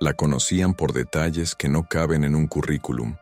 La conocían por detalles que no caben en un currículum.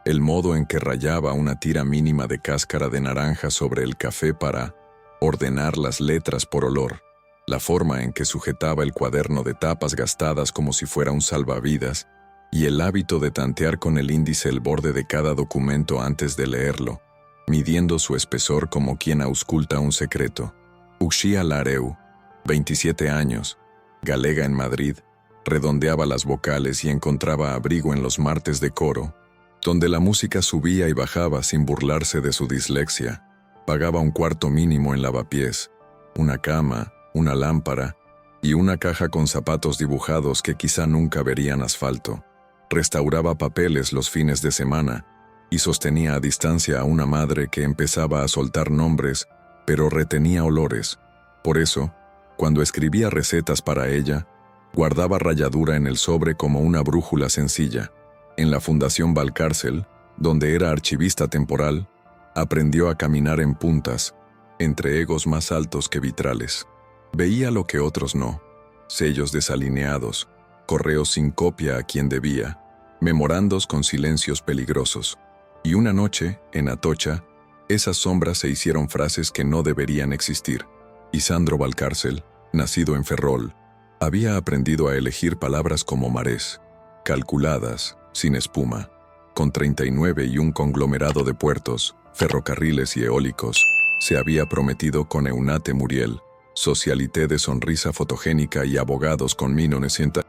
El modo en que rayaba una tira mínima de cáscara de naranja sobre el café para ordenar las letras por olor. La forma en que sujetaba el cuaderno de tapas gastadas como si fuera un salvavidas, y el hábito de tantear con el índice el borde de cada documento antes de leerlo, midiendo su espesor como quien ausculta un secreto. Uxía Lareu, 27 años, galega en Madrid, redondeaba las vocales y encontraba abrigo en los martes de coro, donde la música subía y bajaba sin burlarse de su dislexia. Pagaba un cuarto mínimo en lavapiés, una cama, una lámpara y una caja con zapatos dibujados que quizá nunca verían asfalto. Restauraba papeles los fines de semana y sostenía a distancia a una madre que empezaba a soltar nombres, pero retenía olores. Por eso, cuando escribía recetas para ella, guardaba ralladura en el sobre como una brújula sencilla. En la Fundación Valcárcel, donde era archivista temporal, aprendió a caminar en puntas, entre egos más altos que vitrales. Veía lo que otros no: sellos desalineados, correos sin copia a quien debía, memorandos con silencios peligrosos. Y una noche, en Atocha, esas sombras se hicieron frases que no deberían existir. Isandro Valcárcel, nacido en Ferrol, había aprendido a elegir palabras como marés, calculadas, sin espuma, con 39 y un conglomerado de puertos, ferrocarriles y eólicos. Se había prometido con Eunate Muriel, socialité de sonrisa fotogénica y abogados con minonecienta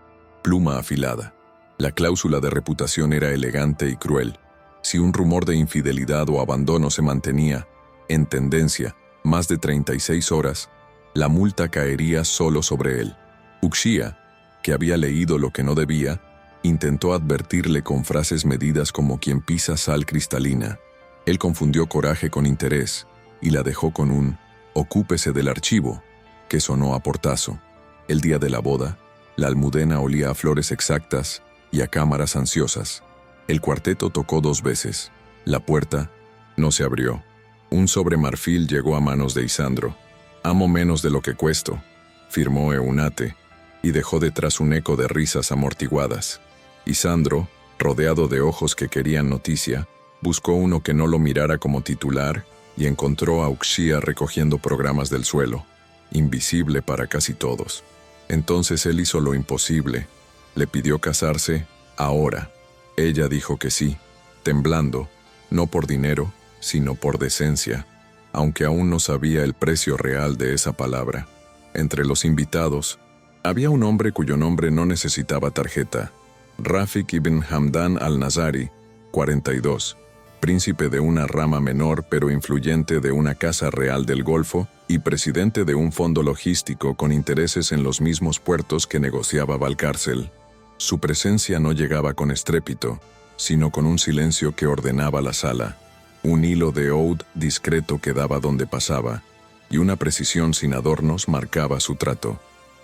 pluma afilada. La cláusula de reputación era elegante y cruel. Si un rumor de infidelidad o abandono se mantenía, en tendencia, más de 36 horas, la multa caería solo sobre él. Uxía, que había leído lo que no debía, intentó advertirle con frases medidas como quien pisa sal cristalina. Él confundió coraje con interés y la dejó con un «ocúpese del archivo», que sonó a portazo. El día de la boda, la almudena olía a flores exactas y a cámaras ansiosas. El cuarteto tocó 2 veces. La puerta no se abrió. Un sobre marfil llegó a manos de Isandro. «Amo menos de lo que cuesto», firmó Eunate, y dejó detrás un eco de risas amortiguadas. Isandro, rodeado de ojos que querían noticia, buscó uno que no lo mirara como titular y encontró a Uxía recogiendo programas del suelo, invisible para casi todos. Entonces él hizo lo imposible. Le pidió casarse ahora. Ella dijo que sí, temblando, no por dinero, sino por decencia, aunque aún no sabía el precio real de esa palabra. Entre los invitados, había un hombre cuyo nombre no necesitaba tarjeta: Rafik ibn Hamdan al-Nazari, 42, príncipe de una rama menor pero influyente de una casa real del Golfo y presidente de un fondo logístico con intereses en los mismos puertos que negociaba Valcárcel. Su presencia no llegaba con estrépito, sino con un silencio que ordenaba la sala, un hilo de oud discreto que daba donde pasaba, y una precisión sin adornos marcaba su trato.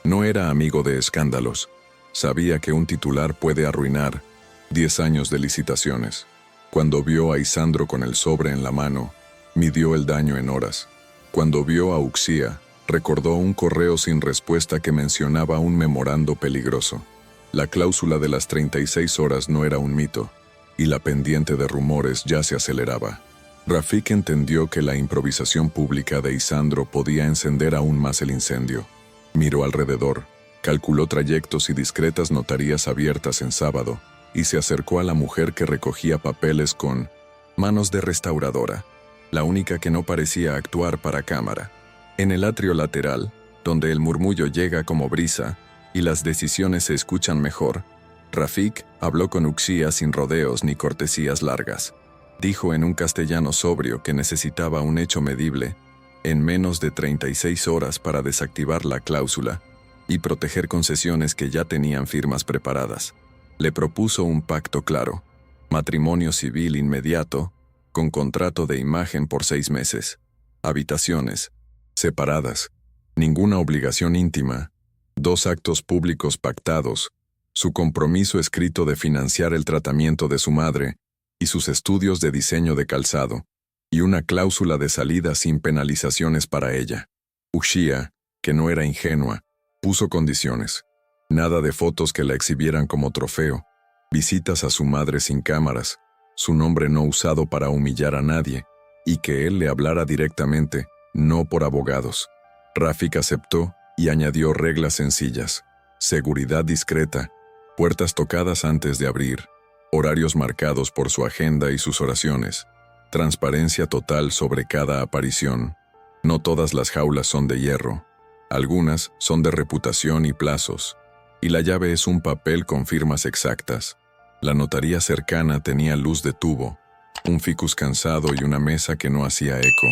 No era amigo de escándalos. Sabía que un titular puede arruinar 10 años de licitaciones. Cuando vio a Isandro con el sobre en la mano, midió el daño en horas. Cuando vio a Uxía, recordó un correo sin respuesta que mencionaba un memorando peligroso. La cláusula de las 36 horas no era un mito, y la pendiente de rumores ya se aceleraba. Rafik entendió que la improvisación pública de Isandro podía encender aún más el incendio. Miró alrededor, calculó trayectos y discretas notarías abiertas en sábado, y se acercó a la mujer que recogía papeles con manos de restauradora, la única que no parecía actuar para cámara. En el atrio lateral, donde el murmullo llega como brisa y las decisiones se escuchan mejor, Rafik habló con Uxía sin rodeos ni cortesías largas. Dijo en un castellano sobrio que necesitaba un hecho medible en menos de 36 horas para desactivar la cláusula y proteger concesiones que ya tenían firmas preparadas. Le propuso un pacto claro: matrimonio civil inmediato, con contrato de imagen por 6 meses, habitaciones separadas, ninguna obligación íntima, 2 actos públicos pactados, su compromiso escrito de financiar el tratamiento de su madre y sus estudios de diseño de calzado, y una cláusula de salida sin penalizaciones para ella. Uxía, que no era ingenua, puso condiciones. Nada de fotos que la exhibieran como trofeo, visitas a su madre sin cámaras, su nombre no usado para humillar a nadie, y que él le hablara directamente, no por abogados. Rafik aceptó y añadió reglas sencillas: seguridad discreta, puertas tocadas antes de abrir, horarios marcados por su agenda y sus oraciones, transparencia total sobre cada aparición. No todas las jaulas son de hierro, algunas son de reputación y plazos, y la llave es un papel con firmas exactas. La notaría cercana tenía luz de tubo, un ficus cansado y una mesa que no hacía eco.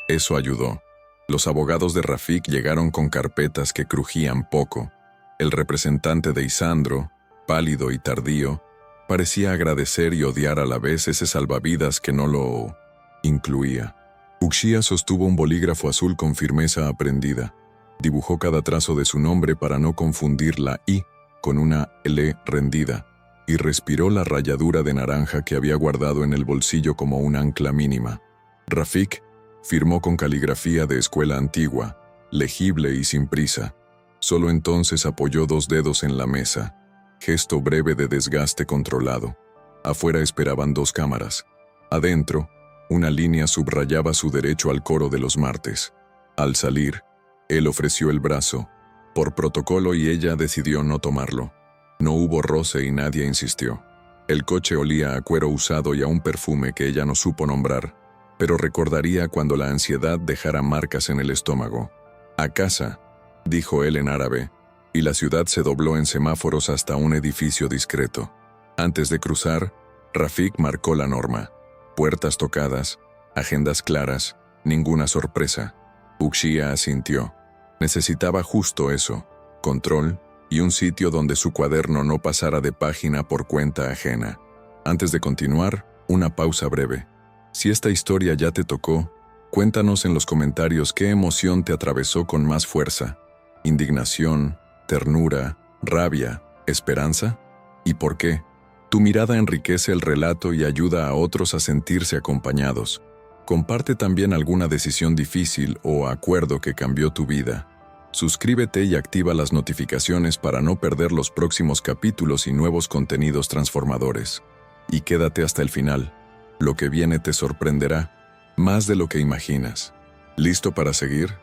Eso ayudó. Los abogados de Rafik llegaron con carpetas que crujían poco. El representante de Isandro, pálido y tardío, parecía agradecer y odiar a la vez ese salvavidas que no lo incluía. Uxía sostuvo un bolígrafo azul con firmeza aprendida. Dibujó cada trazo de su nombre para no confundir la I con una L rendida, y respiró la ralladura de naranja que había guardado en el bolsillo como un ancla mínima. Rafik firmó con caligrafía de escuela antigua, legible y sin prisa. Solo entonces apoyó 2 dedos en la mesa, gesto breve de desgaste controlado. Afuera esperaban 2 cámaras. Adentro, una línea subrayaba su derecho al coro de los martes. Al salir, él ofreció el brazo, por protocolo, y ella decidió no tomarlo. No hubo roce y nadie insistió. El coche olía a cuero usado y a un perfume que ella no supo nombrar, pero recordaría cuando la ansiedad dejara marcas en el estómago. «A casa», dijo él en árabe, y la ciudad se dobló en semáforos hasta un edificio discreto. Antes de cruzar, Rafik marcó la norma: puertas tocadas, agendas claras, ninguna sorpresa. Uxía asintió. Necesitaba justo eso: control y un sitio donde su cuaderno no pasara de página por cuenta ajena. Antes de continuar, una pausa breve. Si esta historia ya te tocó, cuéntanos en los comentarios qué emoción te atravesó con más fuerza: indignación, ternura, rabia, esperanza, y por qué. Tu mirada enriquece el relato y ayuda a otros a sentirse acompañados. Comparte también alguna decisión difícil o acuerdo que cambió tu vida. Suscríbete y activa las notificaciones para no perder los próximos capítulos y nuevos contenidos transformadores. Y quédate hasta el final. Lo que viene te sorprenderá, más de lo que imaginas. ¿Listo para seguir?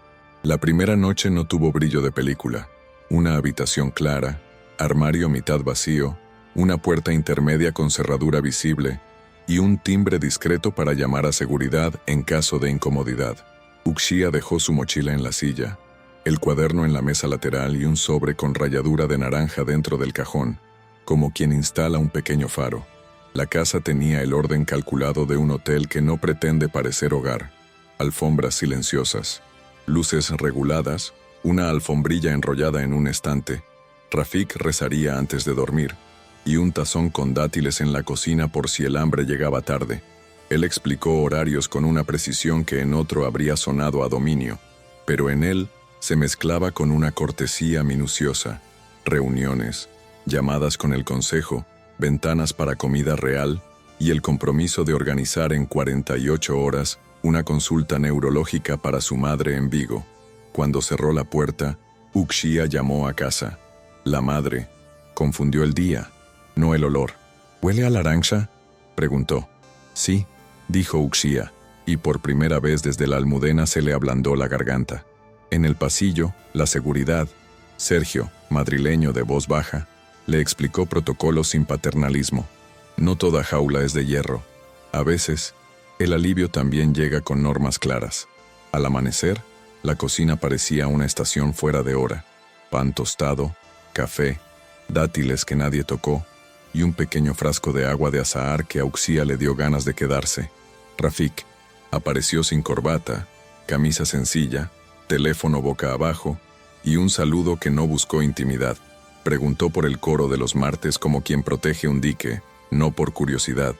La primera noche no tuvo brillo de película. Una habitación clara, armario mitad vacío, una puerta intermedia con cerradura visible y un timbre discreto para llamar a seguridad en caso de incomodidad. Uxía dejó su mochila en la silla, el cuaderno en la mesa lateral y un sobre con ralladura de naranja dentro del cajón, como quien instala un pequeño faro. La casa tenía el orden calculado de un hotel que no pretende parecer hogar. Alfombras silenciosas, luces reguladas, una alfombrilla enrollada en un estante. Rafik rezaría antes de dormir, y un tazón con dátiles en la cocina por si el hambre llegaba tarde. Él explicó horarios con una precisión que en otro habría sonado a dominio, pero en él se mezclaba con una cortesía minuciosa: reuniones, llamadas con el consejo, ventanas para comida real y el compromiso de organizar en 48 horas una consulta neurológica para su madre en Vigo. Cuando cerró la puerta, Uxía llamó a casa. La madre confundió el día, no el olor. «¿Huele a naranja?», preguntó. «Sí», dijo Uxía, y por primera vez desde la almudena se le ablandó la garganta. En el pasillo, la seguridad, Sergio, madrileño de voz baja, le explicó protocolos sin paternalismo. No toda jaula es de hierro. A veces, el alivio también llega con normas claras. Al amanecer, la cocina parecía una estación fuera de hora. Pan tostado, café, dátiles que nadie tocó, y un pequeño frasco de agua de azahar que a Uxía le dio ganas de quedarse. Rafik apareció sin corbata, camisa sencilla, teléfono boca abajo, y un saludo que no buscó intimidad. Preguntó por el coro de los martes como quien protege un dique, no por curiosidad.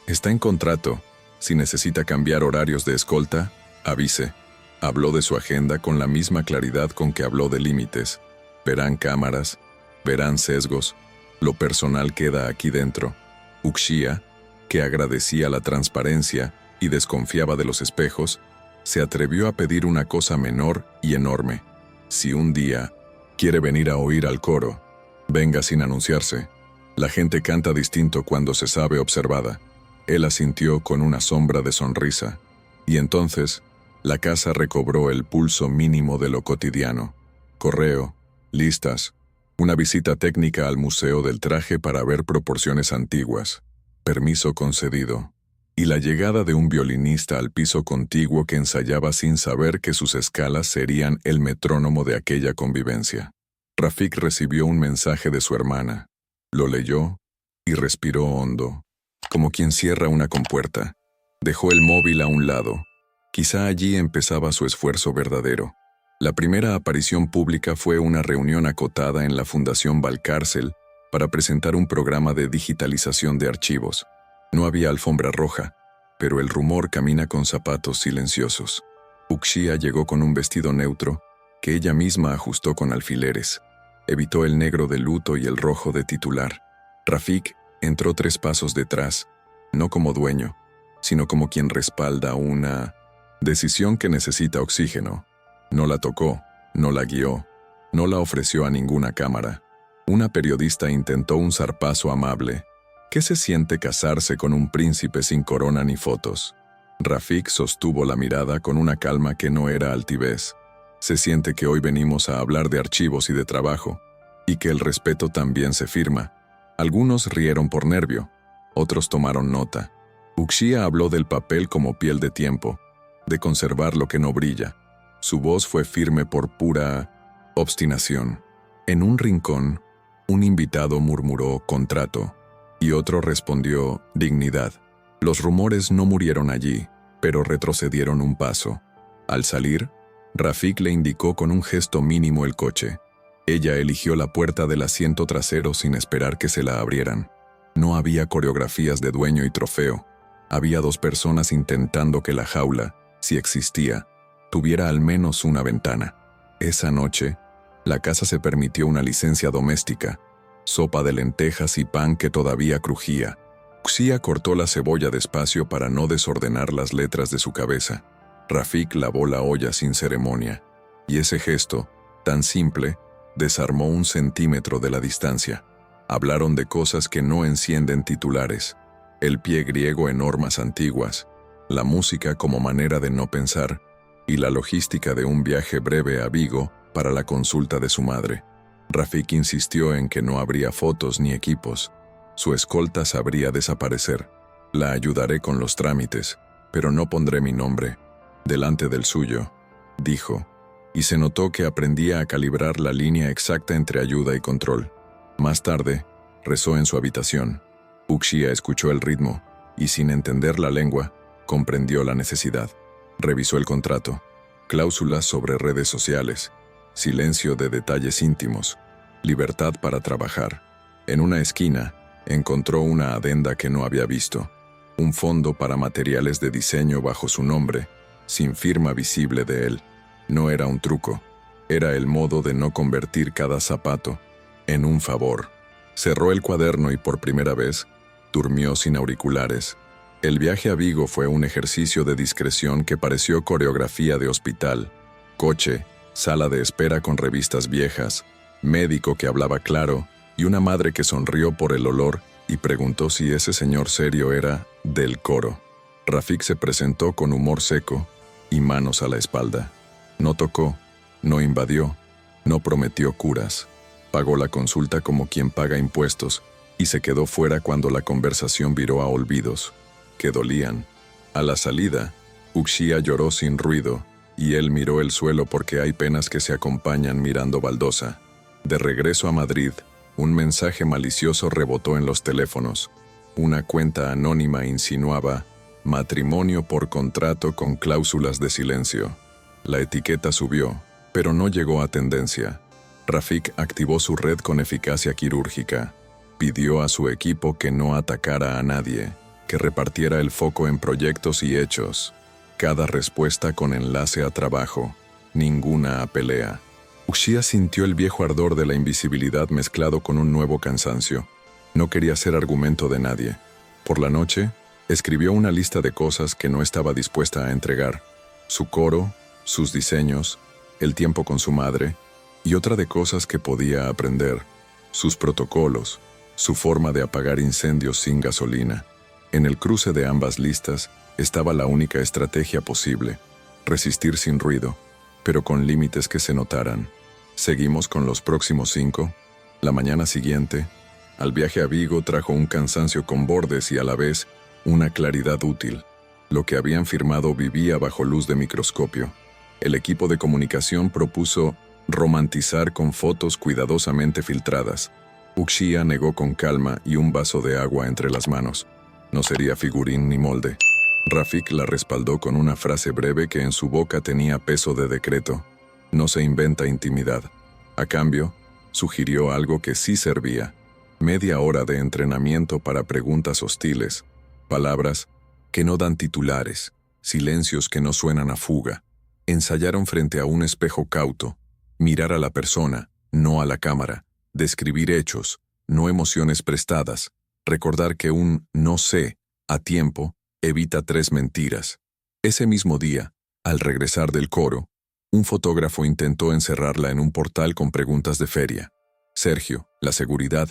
«Está en contrato. Si necesita cambiar horarios de escolta, avise». Habló de su agenda con la misma claridad con que habló de límites. Verán cámaras, verán sesgos. Lo personal queda aquí dentro. Uxía, que agradecía la transparencia y desconfiaba de los espejos, se atrevió a pedir una cosa menor y enorme. «Si un día quiere venir a oír al coro, Venga sin anunciarse. La gente canta distinto cuando se sabe observada. Él asintió con una sombra de sonrisa. Y entonces, la casa recobró el pulso mínimo de lo cotidiano. Correo, listas, una visita técnica al Museo del Traje para ver proporciones antiguas, permiso concedido, y la llegada de un violinista al piso contiguo que ensayaba sin saber que sus escalas serían el metrónomo de aquella convivencia. Rafik recibió un mensaje de su hermana, lo leyó y respiró hondo, como quien cierra una compuerta. Dejó el móvil a un lado. Quizá allí empezaba su esfuerzo verdadero. La primera aparición pública fue una reunión acotada en la Fundación Valcárcel para presentar un programa de digitalización de archivos. No había alfombra roja, pero el rumor camina con zapatos silenciosos. Uxía llegó con un vestido neutro que ella misma ajustó con alfileres. Evitó el negro de luto y el rojo de titular. Rafik entró 3 pasos detrás, no como dueño, sino como quien respalda una decisión que necesita oxígeno. No la tocó, no la guió, no la ofreció a ninguna cámara. Una periodista intentó un zarpazo amable. ¿Qué se siente casarse con un príncipe sin corona ni fotos? Rafik sostuvo la mirada con una calma que no era altivez. Se siente que hoy venimos a hablar de archivos y de trabajo, y que el respeto también se firma. Algunos rieron por nervio, otros tomaron nota. Uxía habló del papel como piel de tiempo, de conservar lo que no brilla. Su voz fue firme por pura obstinación. En un rincón, un invitado murmuró contrato, y otro respondió dignidad. Los rumores no murieron allí, pero retrocedieron un paso. Al salir, Rafik le indicó con un gesto mínimo el coche. Ella eligió la puerta del asiento trasero sin esperar que se la abrieran. No había coreografías de dueño y trofeo. Había 2 personas intentando que la jaula, si existía, tuviera al menos una ventana. Esa noche, la casa se permitió una licencia doméstica, sopa de lentejas y pan que todavía crujía. Uxía cortó la cebolla despacio para no desordenar las letras de su cabeza. Rafik lavó la olla sin ceremonia, y ese gesto, tan simple, desarmó 1 centímetro de la distancia. Hablaron de cosas que no encienden titulares, el pie griego en normas antiguas, la música como manera de no pensar, y la logística de un viaje breve a Vigo para la consulta de su madre. Rafik insistió en que no habría fotos ni equipos. Su escolta sabría desaparecer. La ayudaré con los trámites, pero no pondré mi nombre delante del suyo, dijo, y se notó que aprendía a calibrar la línea exacta entre ayuda y control. Más tarde, rezó en su habitación. Uxía escuchó el ritmo, y sin entender la lengua, comprendió la necesidad. Revisó el contrato, cláusulas sobre redes sociales, silencio de detalles íntimos, libertad para trabajar. En una esquina, encontró una adenda que no había visto, un fondo para materiales de diseño bajo su nombre, sin firma visible de él. No era un truco, era el modo de no convertir cada zapato en un favor. Cerró el cuaderno y por primera vez, durmió sin auriculares. El viaje a Vigo fue un ejercicio de discreción que pareció coreografía de hospital. Coche, sala de espera con revistas viejas, médico que hablaba claro y una madre que sonrió por el olor y preguntó si ese señor serio era del coro. Rafik se presentó con humor seco y manos a la espalda. No tocó, no invadió, no prometió curas. Pagó la consulta como quien paga impuestos y se quedó fuera cuando la conversación viró a olvidos que dolían. A la salida, Uxía lloró sin ruido, y él miró el suelo porque hay penas que se acompañan mirando baldosa. De regreso a Madrid, un mensaje malicioso rebotó en los teléfonos. Una cuenta anónima insinuaba matrimonio por contrato con cláusulas de silencio. La etiqueta subió, pero no llegó a tendencia. Rafik activó su red con eficacia quirúrgica. Pidió a su equipo que no atacara a nadie, que repartiera el foco en proyectos y hechos. Cada respuesta con enlace a trabajo, ninguna a pelea. Uxía sintió el viejo ardor de la invisibilidad mezclado con un nuevo cansancio. No quería ser argumento de nadie. Por la noche, escribió una lista de cosas que no estaba dispuesta a entregar. Su coro, sus diseños, el tiempo con su madre, y otra de cosas que podía aprender. sus protocolos, su forma de apagar incendios sin gasolina. En el cruce de ambas listas estaba la única estrategia posible: resistir sin ruido, pero con límites que se notaran. Seguimos con los próximos 5. La mañana siguiente, al viaje a Vigo trajo un cansancio con bordes y a la vez una claridad útil. Lo que habían firmado vivía bajo luz de microscopio. El equipo de comunicación propuso romantizar con fotos cuidadosamente filtradas. Uxía negó con calma y un vaso de agua entre las manos. No sería figurín ni molde. Rafik la respaldó con una frase breve que en su boca tenía peso de decreto. No se inventa intimidad. A cambio, sugirió algo que sí servía: media hora de entrenamiento para preguntas hostiles, palabras que no dan titulares, silencios que no suenan a fuga. Ensayaron frente a un espejo cauto, mirar a la persona, no a la cámara, describir hechos, no emociones prestadas, recordar que un no sé a tiempo evita 3 mentiras. Ese mismo día, al regresar del coro, un fotógrafo intentó encerrarla en un portal con preguntas de feria. Sergio, la seguridad,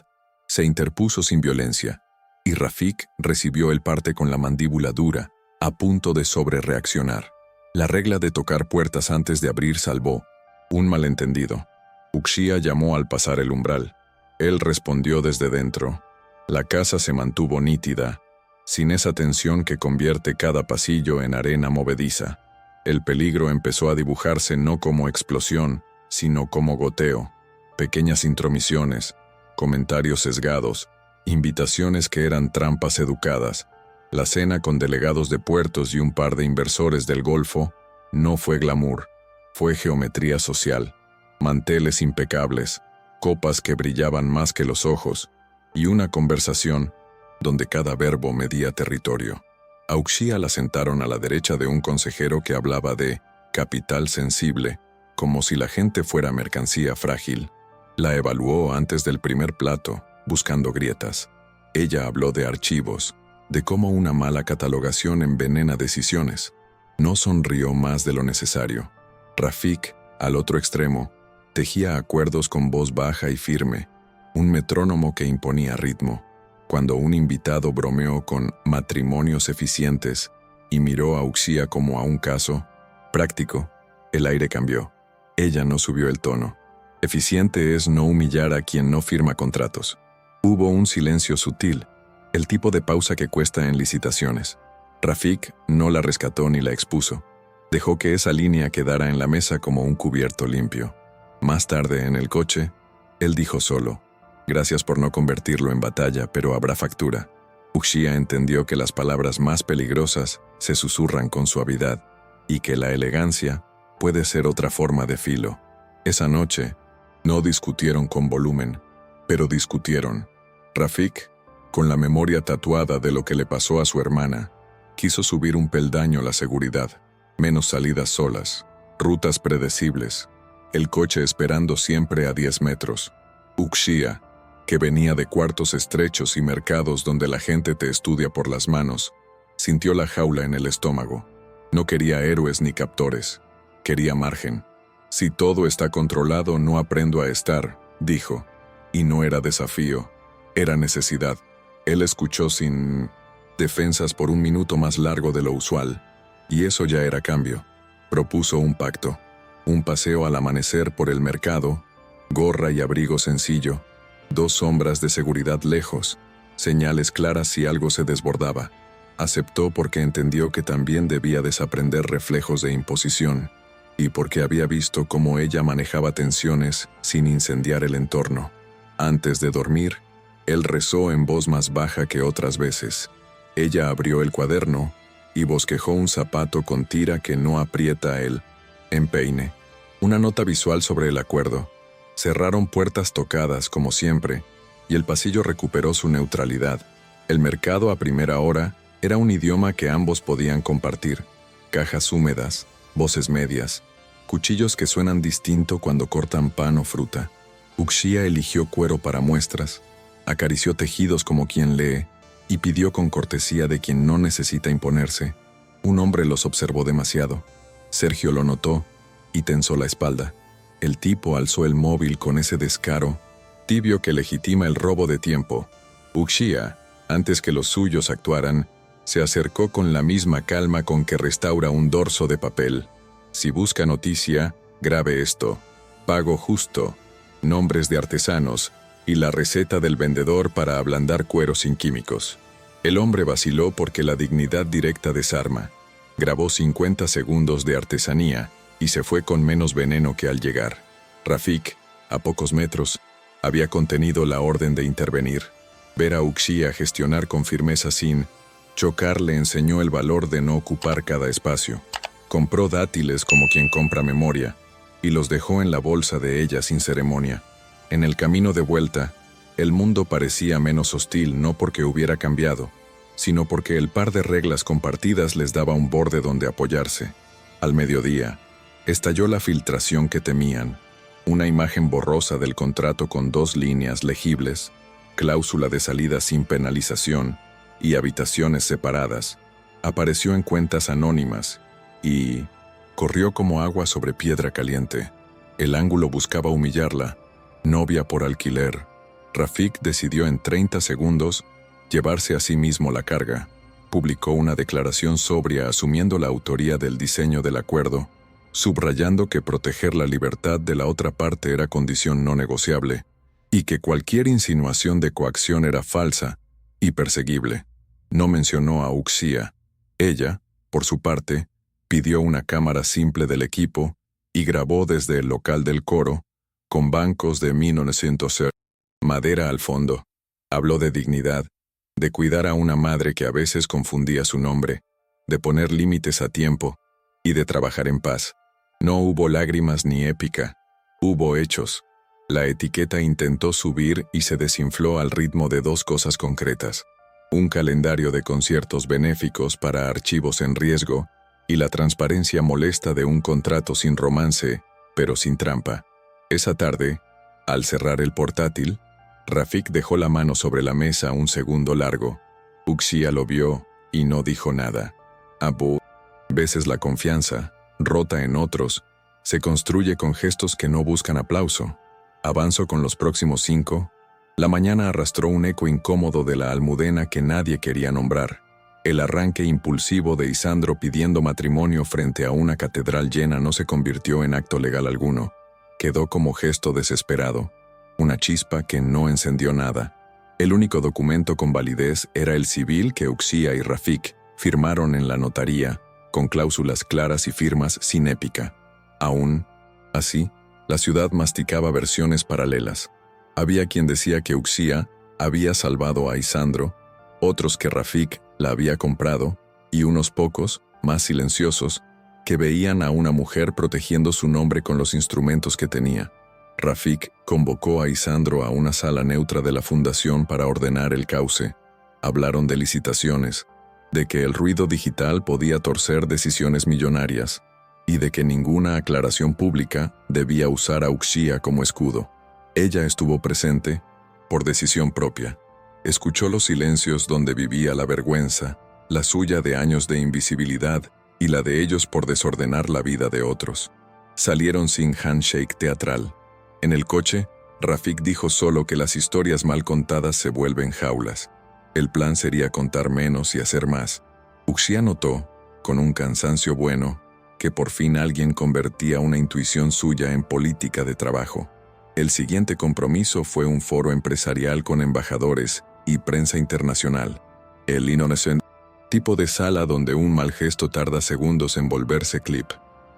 se interpuso sin violencia, y Rafik recibió el parte con la mandíbula dura, a punto de sobrereaccionar. La regla de tocar puertas antes de abrir salvó un malentendido. Uxía llamó al pasar el umbral. Él respondió desde dentro. La casa se mantuvo nítida, sin esa tensión que convierte cada pasillo en arena movediza. El peligro empezó a dibujarse no como explosión, sino como goteo. Pequeñas intromisiones, comentarios sesgados, invitaciones que eran trampas educadas. La cena con delegados de puertos y un par de inversores del Golfo no fue glamour, fue geometría social. Manteles impecables, copas que brillaban más que los ojos, y una conversación donde cada verbo medía territorio. A Uxía la sentaron a la derecha de un consejero que hablaba de capital sensible, como si la gente fuera mercancía frágil. La evaluó antes del primer plato, buscando grietas. Ella habló de archivos, de cómo una mala catalogación envenena decisiones. No sonrió más de lo necesario. Rafik, al otro extremo, tejía acuerdos con voz baja y firme, un metrónomo que imponía ritmo. Cuando un invitado bromeó con matrimonios eficientes y miró a Uxía como a un caso práctico, el aire cambió. Ella no subió el tono. Eficiente es no humillar a quien no firma contratos. Hubo un silencio sutil, el tipo de pausa que cuesta en licitaciones. Rafik no la rescató ni la expuso. Dejó que esa línea quedara en la mesa como un cubierto limpio. Más tarde, en el coche, él dijo solo: «Gracias por no convertirlo en batalla, pero habrá factura». Uxía entendió que las palabras más peligrosas se susurran con suavidad y que la elegancia puede ser otra forma de filo. Esa noche, no discutieron con volumen, pero discutieron. Rafik, con la memoria tatuada de lo que le pasó a su hermana, quiso subir un peldaño la seguridad. Menos salidas solas, rutas predecibles, el coche esperando siempre a 10 metros. Uxía, que venía de cuartos estrechos y mercados donde la gente te estudia por las manos, sintió la jaula en el estómago. No quería héroes ni captores, quería margen. «Si todo está controlado, no aprendo a estar», dijo. Y no era desafío, era necesidad. Él escuchó sin defensas por un minuto más largo de lo usual, y eso ya era cambio. Propuso un pacto, un paseo al amanecer por el mercado, gorra y abrigo sencillo, 2 sombras de seguridad lejos, señales claras si algo se desbordaba. Aceptó porque entendió que también debía desaprender reflejos de imposición, y porque había visto cómo ella manejaba tensiones sin incendiar el entorno. Antes de dormir, él rezó en voz más baja que otras veces. Ella abrió el cuaderno y bosquejó un zapato con tira que no aprieta a él. Empeine. Una nota visual sobre el acuerdo. Cerraron puertas tocadas, como siempre, y el pasillo recuperó su neutralidad. El mercado a primera hora era un idioma que ambos podían compartir. Cajas húmedas, voces medias, cuchillos que suenan distinto cuando cortan pan o fruta. Uxía eligió cuero para muestras, acarició tejidos como quien lee, y pidió con cortesía de quien no necesita imponerse. Un hombre los observó demasiado. Sergio lo notó y tensó la espalda. El tipo alzó el móvil con ese descaro tibio que legitima el robo de tiempo. Uxia, antes que los suyos actuaran, se acercó con la misma calma con que restaura un dorso de papel. Si busca noticia, grabe esto. Pago justo, nombres de artesanos y la receta del vendedor para ablandar cuero sin químicos. El hombre vaciló porque la dignidad directa desarma. Grabó 50 segundos de artesanía y se fue con menos veneno que al llegar. Rafik, a pocos metros, había contenido la orden de intervenir. Ver a Uxia gestionar con firmeza sin chocar le enseñó el valor de no ocupar cada espacio. Compró dátiles como quien compra memoria y los dejó en la bolsa de ella sin ceremonia. En el camino de vuelta, el mundo parecía menos hostil no porque hubiera cambiado, sino porque el par de reglas compartidas les daba un borde donde apoyarse. Al mediodía, estalló la filtración que temían. Una imagen borrosa del contrato con 2 líneas legibles, cláusula de salida sin penalización y habitaciones separadas, apareció en cuentas anónimas y corrió como agua sobre piedra caliente. El ángulo buscaba humillarla, novia por alquiler. Rafik decidió en 30 segundos llevarse a sí mismo la carga. Publicó una declaración sobria asumiendo la autoría del diseño del acuerdo, subrayando que proteger la libertad de la otra parte era condición no negociable, y que cualquier insinuación de coacción era falsa y perseguible. No mencionó a Uxia. Ella, por su parte, pidió una cámara simple del equipo y grabó desde el local del coro, con bancos de 1900 madera al fondo. Habló de dignidad, de cuidar a una madre que a veces confundía su nombre, de poner límites a tiempo y de trabajar en paz. No hubo lágrimas ni épica, hubo hechos. La etiqueta intentó subir y se desinfló al ritmo de 2 cosas concretas: un calendario de conciertos benéficos para archivos en riesgo y la transparencia molesta de un contrato sin romance, pero sin trampa. Esa tarde, al cerrar el portátil, Rafik dejó la mano sobre la mesa un segundo largo. Uxia lo vio y no dijo nada. Veces la confianza, rota en otros, se construye con gestos que no buscan aplauso. Avanzó con los próximos 5. La mañana arrastró un eco incómodo de la almudena que nadie quería nombrar. El arranque impulsivo de Isandro pidiendo matrimonio frente a una catedral llena no se convirtió en acto legal alguno. Quedó como gesto desesperado, una chispa que no encendió nada. El único documento con validez era el civil que Uxia y Rafik firmaron en la notaría, con cláusulas claras y firmas sin épica. Aún así, la ciudad masticaba versiones paralelas. Había quien decía que Uxia había salvado a Isandro, otros que Rafik la había comprado, y unos pocos, más silenciosos, que veían a una mujer protegiendo su nombre con los instrumentos que tenía. Rafik convocó a Isandro a una sala neutra de la fundación para ordenar el cauce. Hablaron de licitaciones, de que el ruido digital podía torcer decisiones millonarias, y de que ninguna aclaración pública debía usar a Uxia como escudo. Ella estuvo presente, por decisión propia. Escuchó los silencios donde vivía la vergüenza, la suya de años de invisibilidad y la de ellos por desordenar la vida de otros. Salieron sin handshake teatral. En el coche, Rafik dijo solo que las historias mal contadas se vuelven jaulas. El plan sería contar menos y hacer más. Uxia notó, con un cansancio bueno, que por fin alguien convertía una intuición suya en política de trabajo. El siguiente compromiso fue un foro empresarial con embajadores y prensa internacional. El innocent tipo de sala donde un mal gesto tarda segundos en volverse clip.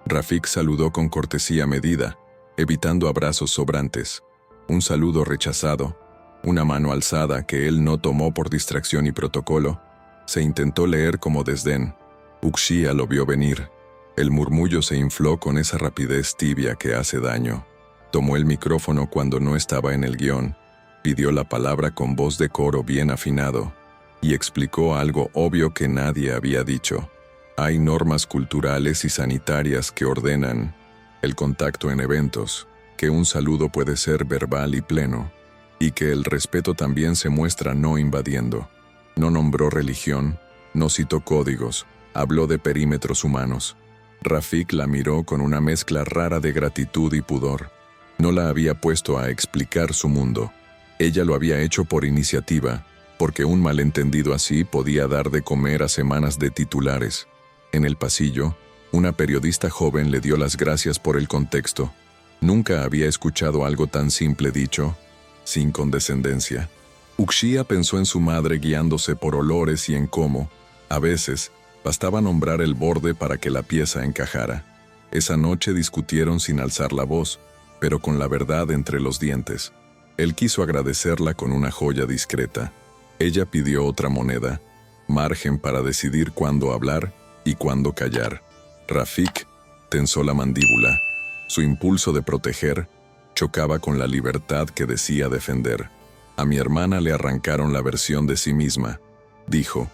Rafik saludó con cortesía medida, evitando abrazos sobrantes. Un saludo rechazado, una mano alzada que él no tomó por distracción y protocolo, se intentó leer como desdén. Uxia lo vio venir. El murmullo se infló con esa rapidez tibia que hace daño. Tomó el micrófono cuando no estaba en el guión, pidió la palabra con voz de coro bien afinado, y explicó algo obvio que nadie había dicho. Hay normas culturales y sanitarias que ordenan el contacto en eventos, que un saludo puede ser verbal y pleno, y que el respeto también se muestra no invadiendo. No nombró religión, no citó códigos, habló de perímetros humanos. Rafik la miró con una mezcla rara de gratitud y pudor. No la había puesto a explicar su mundo. Ella lo había hecho por iniciativa, porque un malentendido así podía dar de comer a semanas de titulares. En el pasillo, una periodista joven le dio las gracias por el contexto. Nunca había escuchado algo tan simple dicho, sin condescendencia. Uxia pensó en su madre guiándose por olores y en cómo, a veces, bastaba nombrar el borde para que la pieza encajara. Esa noche discutieron sin alzar la voz, pero con la verdad entre los dientes. Él quiso agradecerla con una joya discreta. Ella pidió otra moneda, margen para decidir cuándo hablar y cuándo callar. Rafik tensó la mandíbula. Su impulso de proteger chocaba con la libertad que decía defender. A mi hermana le arrancaron la versión de sí misma, dijo,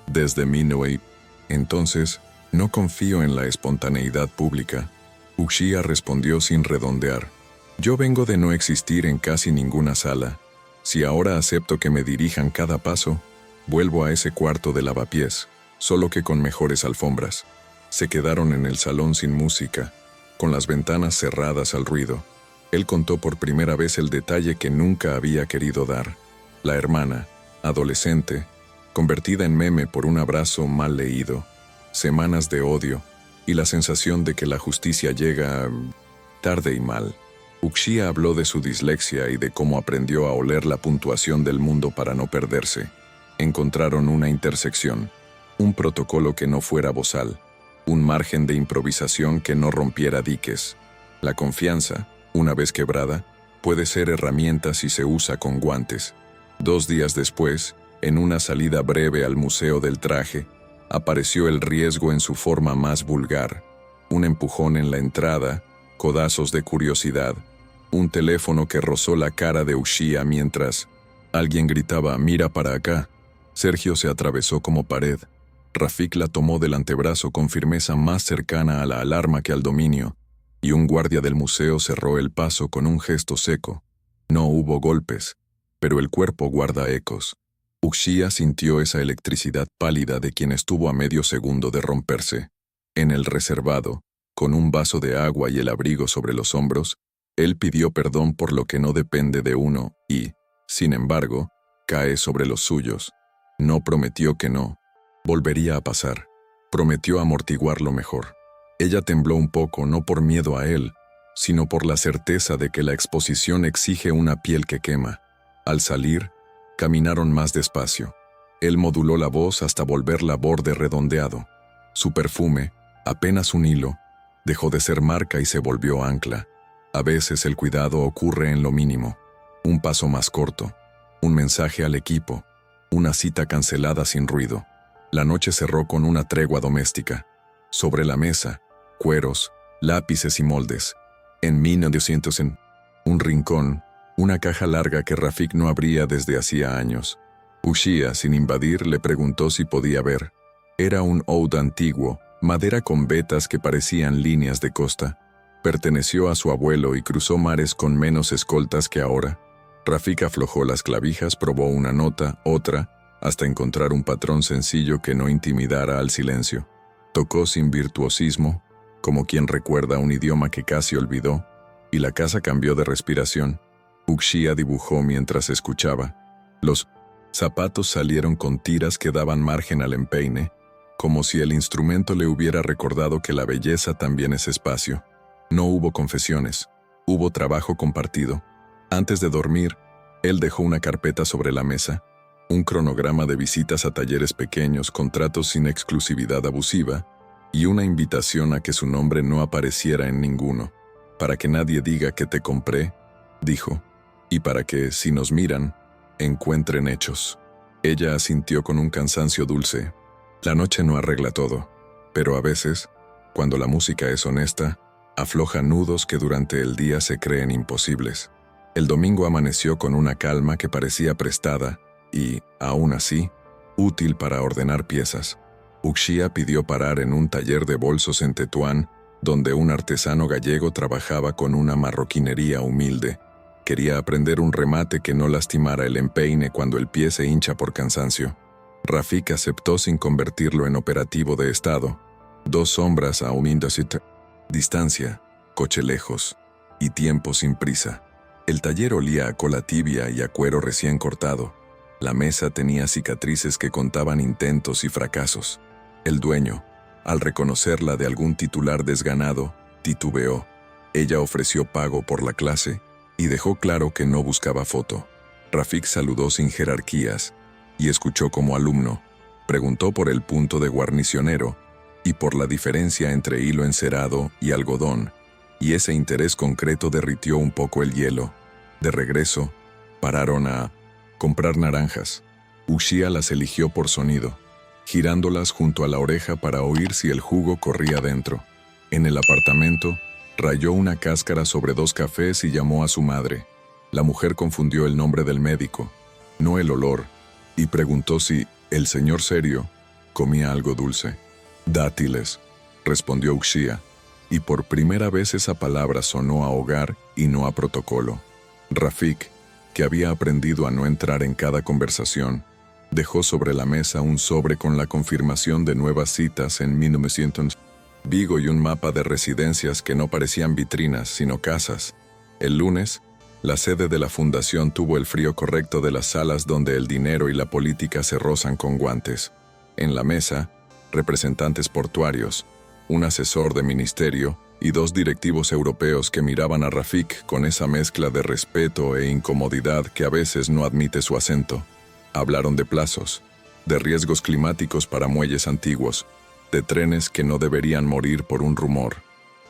desde Minway. Entonces, no confío en la espontaneidad pública. Uxia respondió sin redondear. Yo vengo de no existir en casi ninguna sala. Si ahora acepto que me dirijan cada paso, vuelvo a ese cuarto de lavapiés, solo que con mejores alfombras. Se quedaron en el salón sin música, con las ventanas cerradas al ruido. Él contó por primera vez el detalle que nunca había querido dar. La hermana, adolescente, convertida en meme por un abrazo mal leído, semanas de odio y la sensación de que la justicia llega tarde y mal. Uxia habló de su dislexia y de cómo aprendió a oler la puntuación del mundo para no perderse. Encontraron una intersección, un protocolo que no fuera bozal, un margen de improvisación que no rompiera diques. La confianza, una vez quebrada, puede ser herramienta si se usa con guantes. 2 días después, en una salida breve al Museo del Traje, apareció el riesgo en su forma más vulgar. Un empujón en la entrada, codazos de curiosidad, un teléfono que rozó la cara de Uxia mientras alguien gritaba «Mira para acá». Sergio se atravesó como pared. Rafik la tomó del antebrazo con firmeza más cercana a la alarma que al dominio, y un guardia del museo cerró el paso con un gesto seco. No hubo golpes, pero el cuerpo guarda ecos. Uxia sintió esa electricidad pálida de quien estuvo a medio segundo de romperse. En el reservado, con un vaso de agua y el abrigo sobre los hombros, él pidió perdón por lo que no depende de uno y, sin embargo, cae sobre los suyos. No prometió que no volvería a pasar. Prometió amortiguarlo mejor. Ella tembló un poco, no por miedo a él, sino por la certeza de que la exposición exige una piel que quema. Al salir, caminaron más despacio. Él moduló la voz hasta volverla borde redondeado. Su perfume, apenas un hilo, dejó de ser marca y se volvió ancla. A veces el cuidado ocurre en lo mínimo. Un paso más corto, un mensaje al equipo, una cita cancelada sin ruido. La noche cerró con una tregua doméstica. Sobre la mesa, cueros, lápices y moldes. En 1900, en un rincón, una caja larga que Rafik no abría desde hacía años. Uxia, sin invadir, le preguntó si podía ver. Era un oud antiguo, madera con vetas que parecían líneas de costa. Perteneció a su abuelo y cruzó mares con menos escoltas que ahora. Rafik aflojó las clavijas, probó una nota, otra, hasta encontrar un patrón sencillo que no intimidara al silencio. Tocó sin virtuosismo, como quien recuerda un idioma que casi olvidó, y la casa cambió de respiración. Uxia dibujó mientras escuchaba. Los zapatos salieron con tiras que daban margen al empeine, como si el instrumento le hubiera recordado que la belleza también es espacio. No hubo confesiones, hubo trabajo compartido. Antes de dormir, él dejó una carpeta sobre la mesa, un cronograma de visitas a talleres pequeños, contratos sin exclusividad abusiva, y una invitación a que su nombre no apareciera en ninguno. Para que nadie diga que te compré, dijo, y para que, si nos miran, encuentren hechos. Ella asintió con un cansancio dulce. La noche no arregla todo, pero a veces, cuando la música es honesta, afloja nudos que durante el día se creen imposibles. El domingo amaneció con una calma que parecía prestada y, aún así, útil para ordenar piezas. Uxia pidió parar en un taller de bolsos en Tetuán, donde un artesano gallego trabajaba con una marroquinería humilde. Quería aprender un remate que no lastimara el empeine cuando el pie se hincha por cansancio. Rafik aceptó sin convertirlo en operativo de estado. 2 sombras a un distancia, coche lejos. y tiempo sin prisa. El taller olía a cola tibia y a cuero recién cortado. La mesa tenía cicatrices que contaban intentos y fracasos. El dueño, al reconocerla de algún titular desganado, titubeó. Ella ofreció pago por la clase y dejó claro que no buscaba foto. Rafik saludó sin jerarquías y escuchó como alumno. Preguntó por el punto de guarnicionero y por la diferencia entre hilo encerado y algodón, y ese interés concreto derritió un poco el hielo. De regreso, pararon a comprar naranjas. Uxía las eligió por sonido, girándolas junto a la oreja para oír si el jugo corría dentro. En el apartamento, rayó una cáscara sobre 2 cafés y llamó a su madre. La mujer confundió el nombre del médico, no el olor, y preguntó si el señor serio comía algo dulce. Dátiles, respondió Uxía, y por primera vez esa palabra sonó a hogar y no a protocolo. Rafik, que había aprendido a no entrar en cada conversación, dejó sobre la mesa un sobre con la confirmación de nuevas citas en 1900 Vigo y un mapa de residencias que no parecían vitrinas, sino casas. El lunes, la sede de la fundación tuvo el frío correcto de las salas donde el dinero y la política se rozan con guantes. En la mesa, representantes portuarios, un asesor de ministerio y 2 directivos europeos que miraban a Rafik con esa mezcla de respeto e incomodidad que a veces no admite su acento. Hablaron de plazos, de riesgos climáticos para muelles antiguos, de trenes que no deberían morir por un rumor.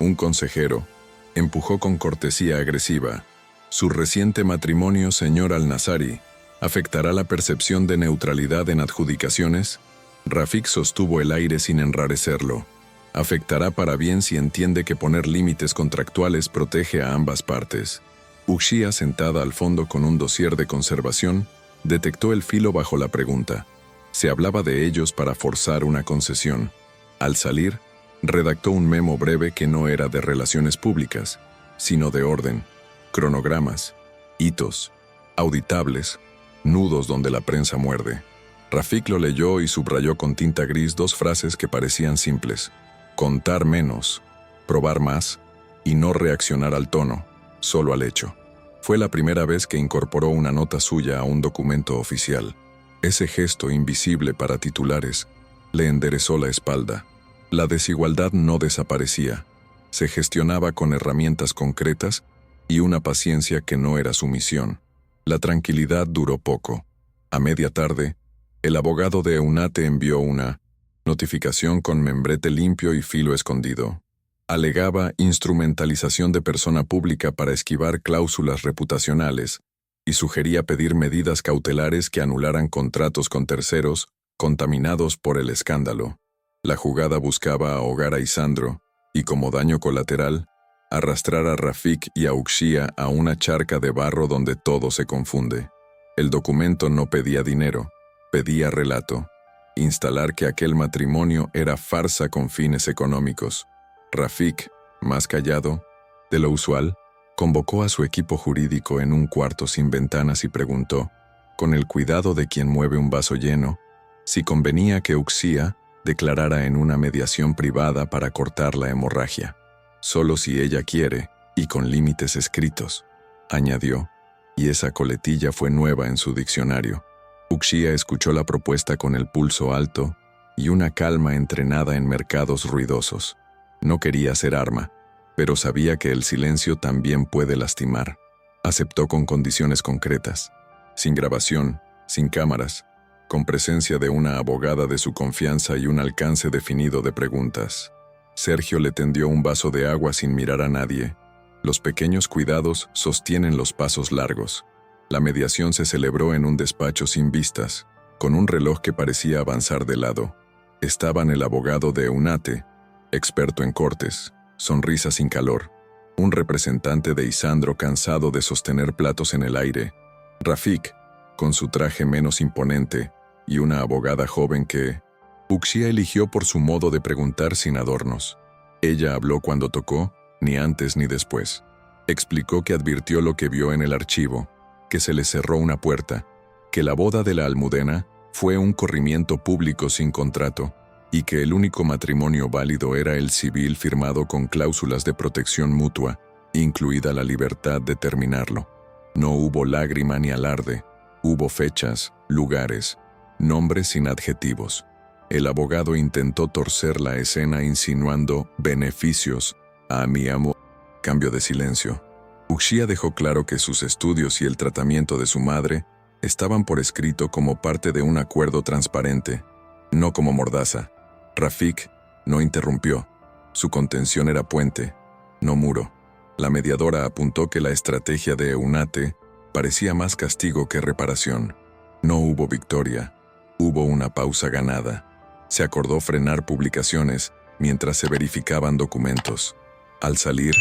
Un consejero empujó con cortesía agresiva: «Su reciente matrimonio, señor Al-Nazari, ¿afectará la percepción de neutralidad en adjudicaciones?». Rafik sostuvo el aire sin enrarecerlo. «Afectará para bien si entiende que poner límites contractuales protege a ambas partes». Uxía, sentada al fondo con un dossier de conservación, detectó el filo bajo la pregunta. Se hablaba de ellos para forzar una concesión. Al salir, redactó un memo breve que no era de relaciones públicas, sino de orden, cronogramas, hitos, auditables, nudos donde la prensa muerde. Rafik lo leyó y subrayó con tinta gris 2 frases que parecían simples: contar menos, probar más y no reaccionar al tono, solo al hecho. Fue la primera vez que incorporó una nota suya a un documento oficial. Ese gesto invisible para titulares le enderezó la espalda. La desigualdad no desaparecía. Se gestionaba con herramientas concretas y una paciencia que no era su misión. La tranquilidad duró poco. A media tarde, el abogado de EUNATE envió una notificación con membrete limpio y filo escondido. Alegaba instrumentalización de persona pública para esquivar cláusulas reputacionales y sugería pedir medidas cautelares que anularan contratos con terceros contaminados por el escándalo. La jugada buscaba ahogar a Isandro y, como daño colateral, arrastrar a Rafik y a Uxía a una charca de barro donde todo se confunde. El documento no pedía dinero, pedía relato. Instalar que aquel matrimonio era farsa con fines económicos. Rafik, más callado de lo usual, convocó a su equipo jurídico en un cuarto sin ventanas y preguntó, con el cuidado de quien mueve un vaso lleno, si convenía que Uxía declarara en una mediación privada para cortar la hemorragia. Solo si ella quiere, y con límites escritos, añadió, y esa coletilla fue nueva en su diccionario. Uxía escuchó la propuesta con el pulso alto y una calma entrenada en mercados ruidosos. No quería ser arma, pero sabía que el silencio también puede lastimar. Aceptó con condiciones concretas, sin grabación, sin cámaras, con presencia de una abogada de su confianza y un alcance definido de preguntas. Sergio le tendió un vaso de agua sin mirar a nadie. Los pequeños cuidados sostienen los pasos largos. La mediación se celebró en un despacho sin vistas, con un reloj que parecía avanzar de lado. Estaban el abogado de EUNATE, experto en cortes, sonrisa sin calor, un representante de Isandro cansado de sostener platos en el aire, Rafik, con su traje menos imponente, y una abogada joven que Uxía eligió por su modo de preguntar sin adornos. Ella habló cuando tocó, ni antes ni después. Explicó que advirtió lo que vio en el archivo, que se le cerró una puerta, que la boda de la Almudena fue un corrimiento público sin contrato, y que el único matrimonio válido era el civil firmado con cláusulas de protección mutua, incluida la libertad de terminarlo. No hubo lágrima ni alarde, hubo fechas, lugares, nombres sin adjetivos. El abogado intentó torcer la escena insinuando beneficios a mi amo. Cambio de silencio. Uxía dejó claro que sus estudios y el tratamiento de su madre estaban por escrito como parte de un acuerdo transparente, no como mordaza. Rafik no interrumpió. Su contención era puente, no muro. La mediadora apuntó que la estrategia de Eunate parecía más castigo que reparación. No hubo victoria, hubo una pausa ganada. Se acordó frenar publicaciones mientras se verificaban documentos. Al salir,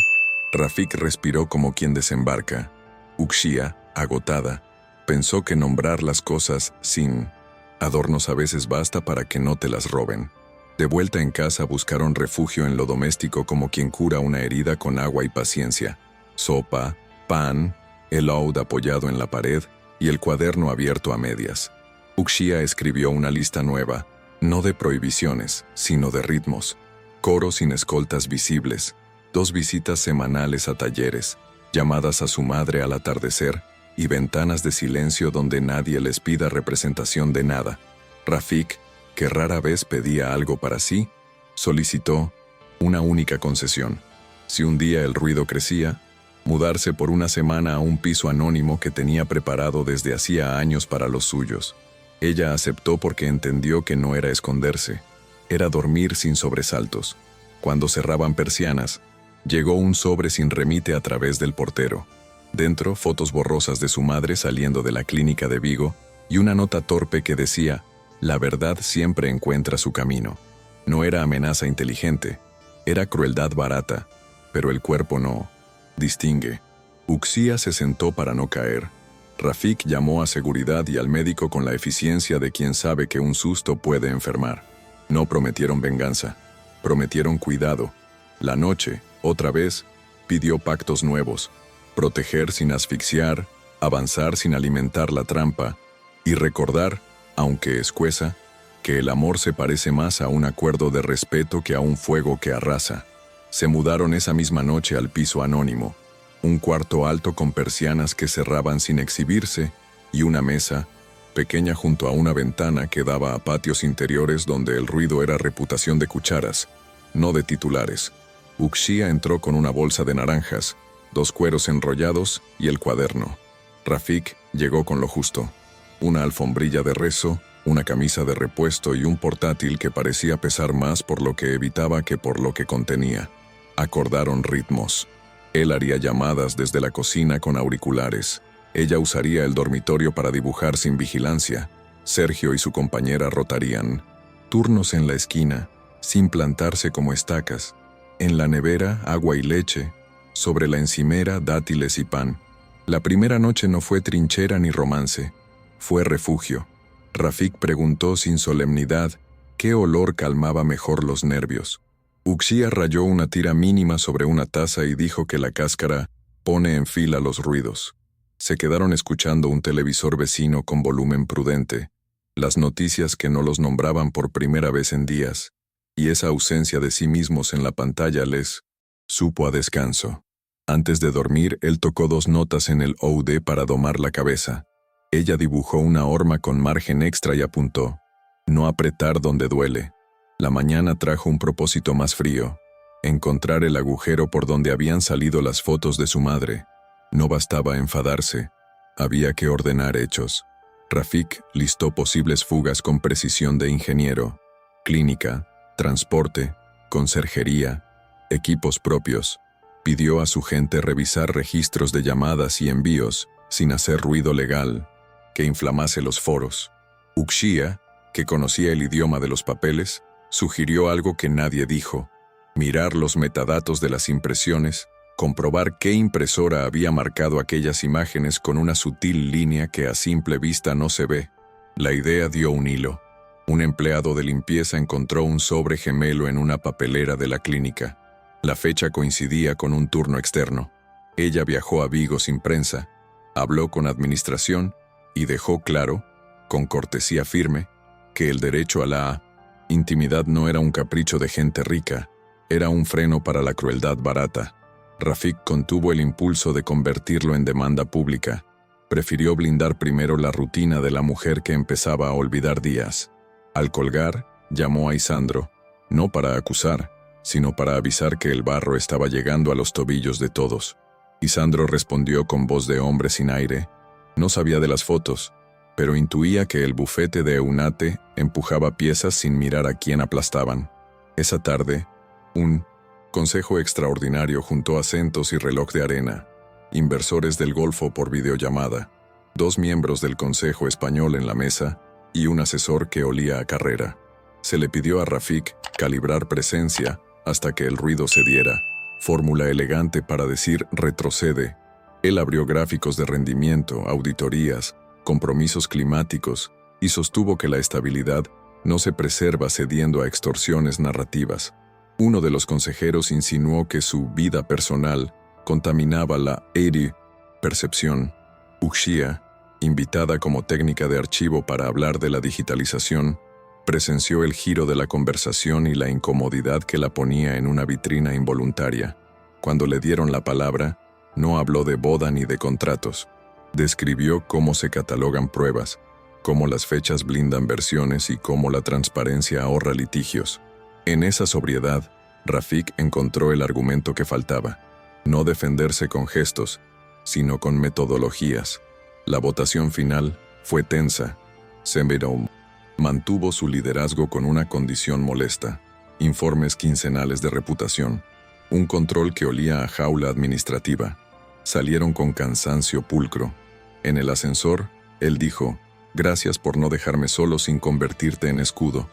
Rafik respiró como quien desembarca. Uxía, agotada, pensó que nombrar las cosas sin adornos a veces basta para que no te las roben. De vuelta en casa buscaron refugio en lo doméstico como quien cura una herida con agua y paciencia. Sopa, pan, el laúd apoyado en la pared y el cuaderno abierto a medias. Uxía escribió una lista nueva, no de prohibiciones, sino de ritmos. Coro sin escoltas visibles, 2 visitas semanales a talleres, llamadas a su madre al atardecer y ventanas de silencio donde nadie les pida representación de nada. Rafik, que rara vez pedía algo para sí, solicitó una única concesión. Si un día el ruido crecía, mudarse por una semana a un piso anónimo que tenía preparado desde hacía años para los suyos. Ella aceptó porque entendió que no era esconderse, era dormir sin sobresaltos. Cuando cerraban persianas, llegó un sobre sin remite a través del portero. Dentro, fotos borrosas de su madre saliendo de la clínica de Vigo y una nota torpe que decía: «La verdad siempre encuentra su camino». No era amenaza inteligente, era crueldad barata, pero el cuerpo no distingue. Uxía se sentó para no caer. Rafik llamó a seguridad y al médico con la eficiencia de quien sabe que un susto puede enfermar. No prometieron venganza, prometieron cuidado. La noche, otra vez, pidió pactos nuevos: proteger sin asfixiar, avanzar sin alimentar la trampa, y recordar, aunque escueza, que el amor se parece más a un acuerdo de respeto que a un fuego que arrasa. Se mudaron esa misma noche al piso anónimo, un cuarto alto con persianas que cerraban sin exhibirse y una mesa, pequeña junto a una ventana que daba a patios interiores donde el ruido era reputación de cucharas, no de titulares. Uxía entró con una bolsa de naranjas, 2 cueros enrollados y el cuaderno. Rafik llegó con lo justo: una alfombrilla de rezo, una camisa de repuesto y un portátil que parecía pesar más por lo que evitaba que por lo que contenía. Acordaron ritmos. Él haría llamadas desde la cocina con auriculares. Ella usaría el dormitorio para dibujar sin vigilancia. Sergio y su compañera rotarían turnos en la esquina, sin plantarse como estacas. En la nevera, agua y leche. Sobre la encimera, dátiles y pan. La primera noche no fue trinchera ni romance. Fue refugio. Rafik preguntó sin solemnidad qué olor calmaba mejor los nervios. Uxía rayó una tira mínima sobre una taza y dijo que la cáscara pone en fila los ruidos. Se quedaron escuchando un televisor vecino con volumen prudente, las noticias que no los nombraban por primera vez en días, y esa ausencia de sí mismos en la pantalla les supo a descanso. Antes de dormir, él tocó 2 notas en el OUD para domar la cabeza. Ella dibujó una horma con margen extra y apuntó: no apretar donde duele. La mañana trajo un propósito más frío: encontrar el agujero por donde habían salido las fotos de su madre. No bastaba enfadarse, había que ordenar hechos. Rafik listó posibles fugas con precisión de ingeniero: clínica, transporte, conserjería, equipos propios. Pidió a su gente revisar registros de llamadas y envíos, sin hacer ruido legal, que inflamase los foros. Uxía, que conocía el idioma de los papeles, sugirió algo que nadie dijo: mirar los metadatos de las impresiones, comprobar qué impresora había marcado aquellas imágenes con una sutil línea que a simple vista no se ve. La idea dio un hilo. Un empleado de limpieza encontró un sobre gemelo en una papelera de la clínica. La fecha coincidía con un turno externo. Ella viajó a Vigo sin prensa, habló con administración y dejó claro, con cortesía firme, que el derecho a la intimidad no era un capricho de gente rica, era un freno para la crueldad barata. Rafik contuvo el impulso de convertirlo en demanda pública. Prefirió blindar primero la rutina de la mujer que empezaba a olvidar días. Al colgar, llamó a Isandro, no para acusar, sino para avisar que el barro estaba llegando a los tobillos de todos. Isandro respondió con voz de hombre sin aire. No sabía de las fotos, pero intuía que el bufete de Eunate empujaba piezas sin mirar a quién aplastaban. Esa tarde, un consejo extraordinario juntó acentos y reloj de arena, inversores del Golfo por videollamada, 2 miembros del Consejo Español en la mesa y un asesor que olía a carrera. Se le pidió a Rafik calibrar presencia hasta que el ruido cediera, fórmula elegante para decir retrocede. Él abrió gráficos de rendimiento, auditorías, compromisos climáticos y sostuvo que la estabilidad no se preserva cediendo a extorsiones narrativas. Uno de los consejeros insinuó que su vida personal contaminaba la percepción. Uxia, invitada como técnica de archivo para hablar de la digitalización, presenció el giro de la conversación y la incomodidad que la ponía en una vitrina involuntaria. Cuando le dieron la palabra, no habló de boda ni de contratos. Describió cómo se catalogan pruebas, cómo las fechas blindan versiones y cómo la transparencia ahorra litigios. En esa sobriedad, Rafik encontró el argumento que faltaba: no defenderse con gestos, sino con metodologías. La votación final fue tensa. Semberoum mantuvo su liderazgo con una condición molesta: informes quincenales de reputación, un control que olía a jaula administrativa. Salieron con cansancio pulcro. En el ascensor, él dijo: «Gracias por no dejarme solo sin convertirte en escudo».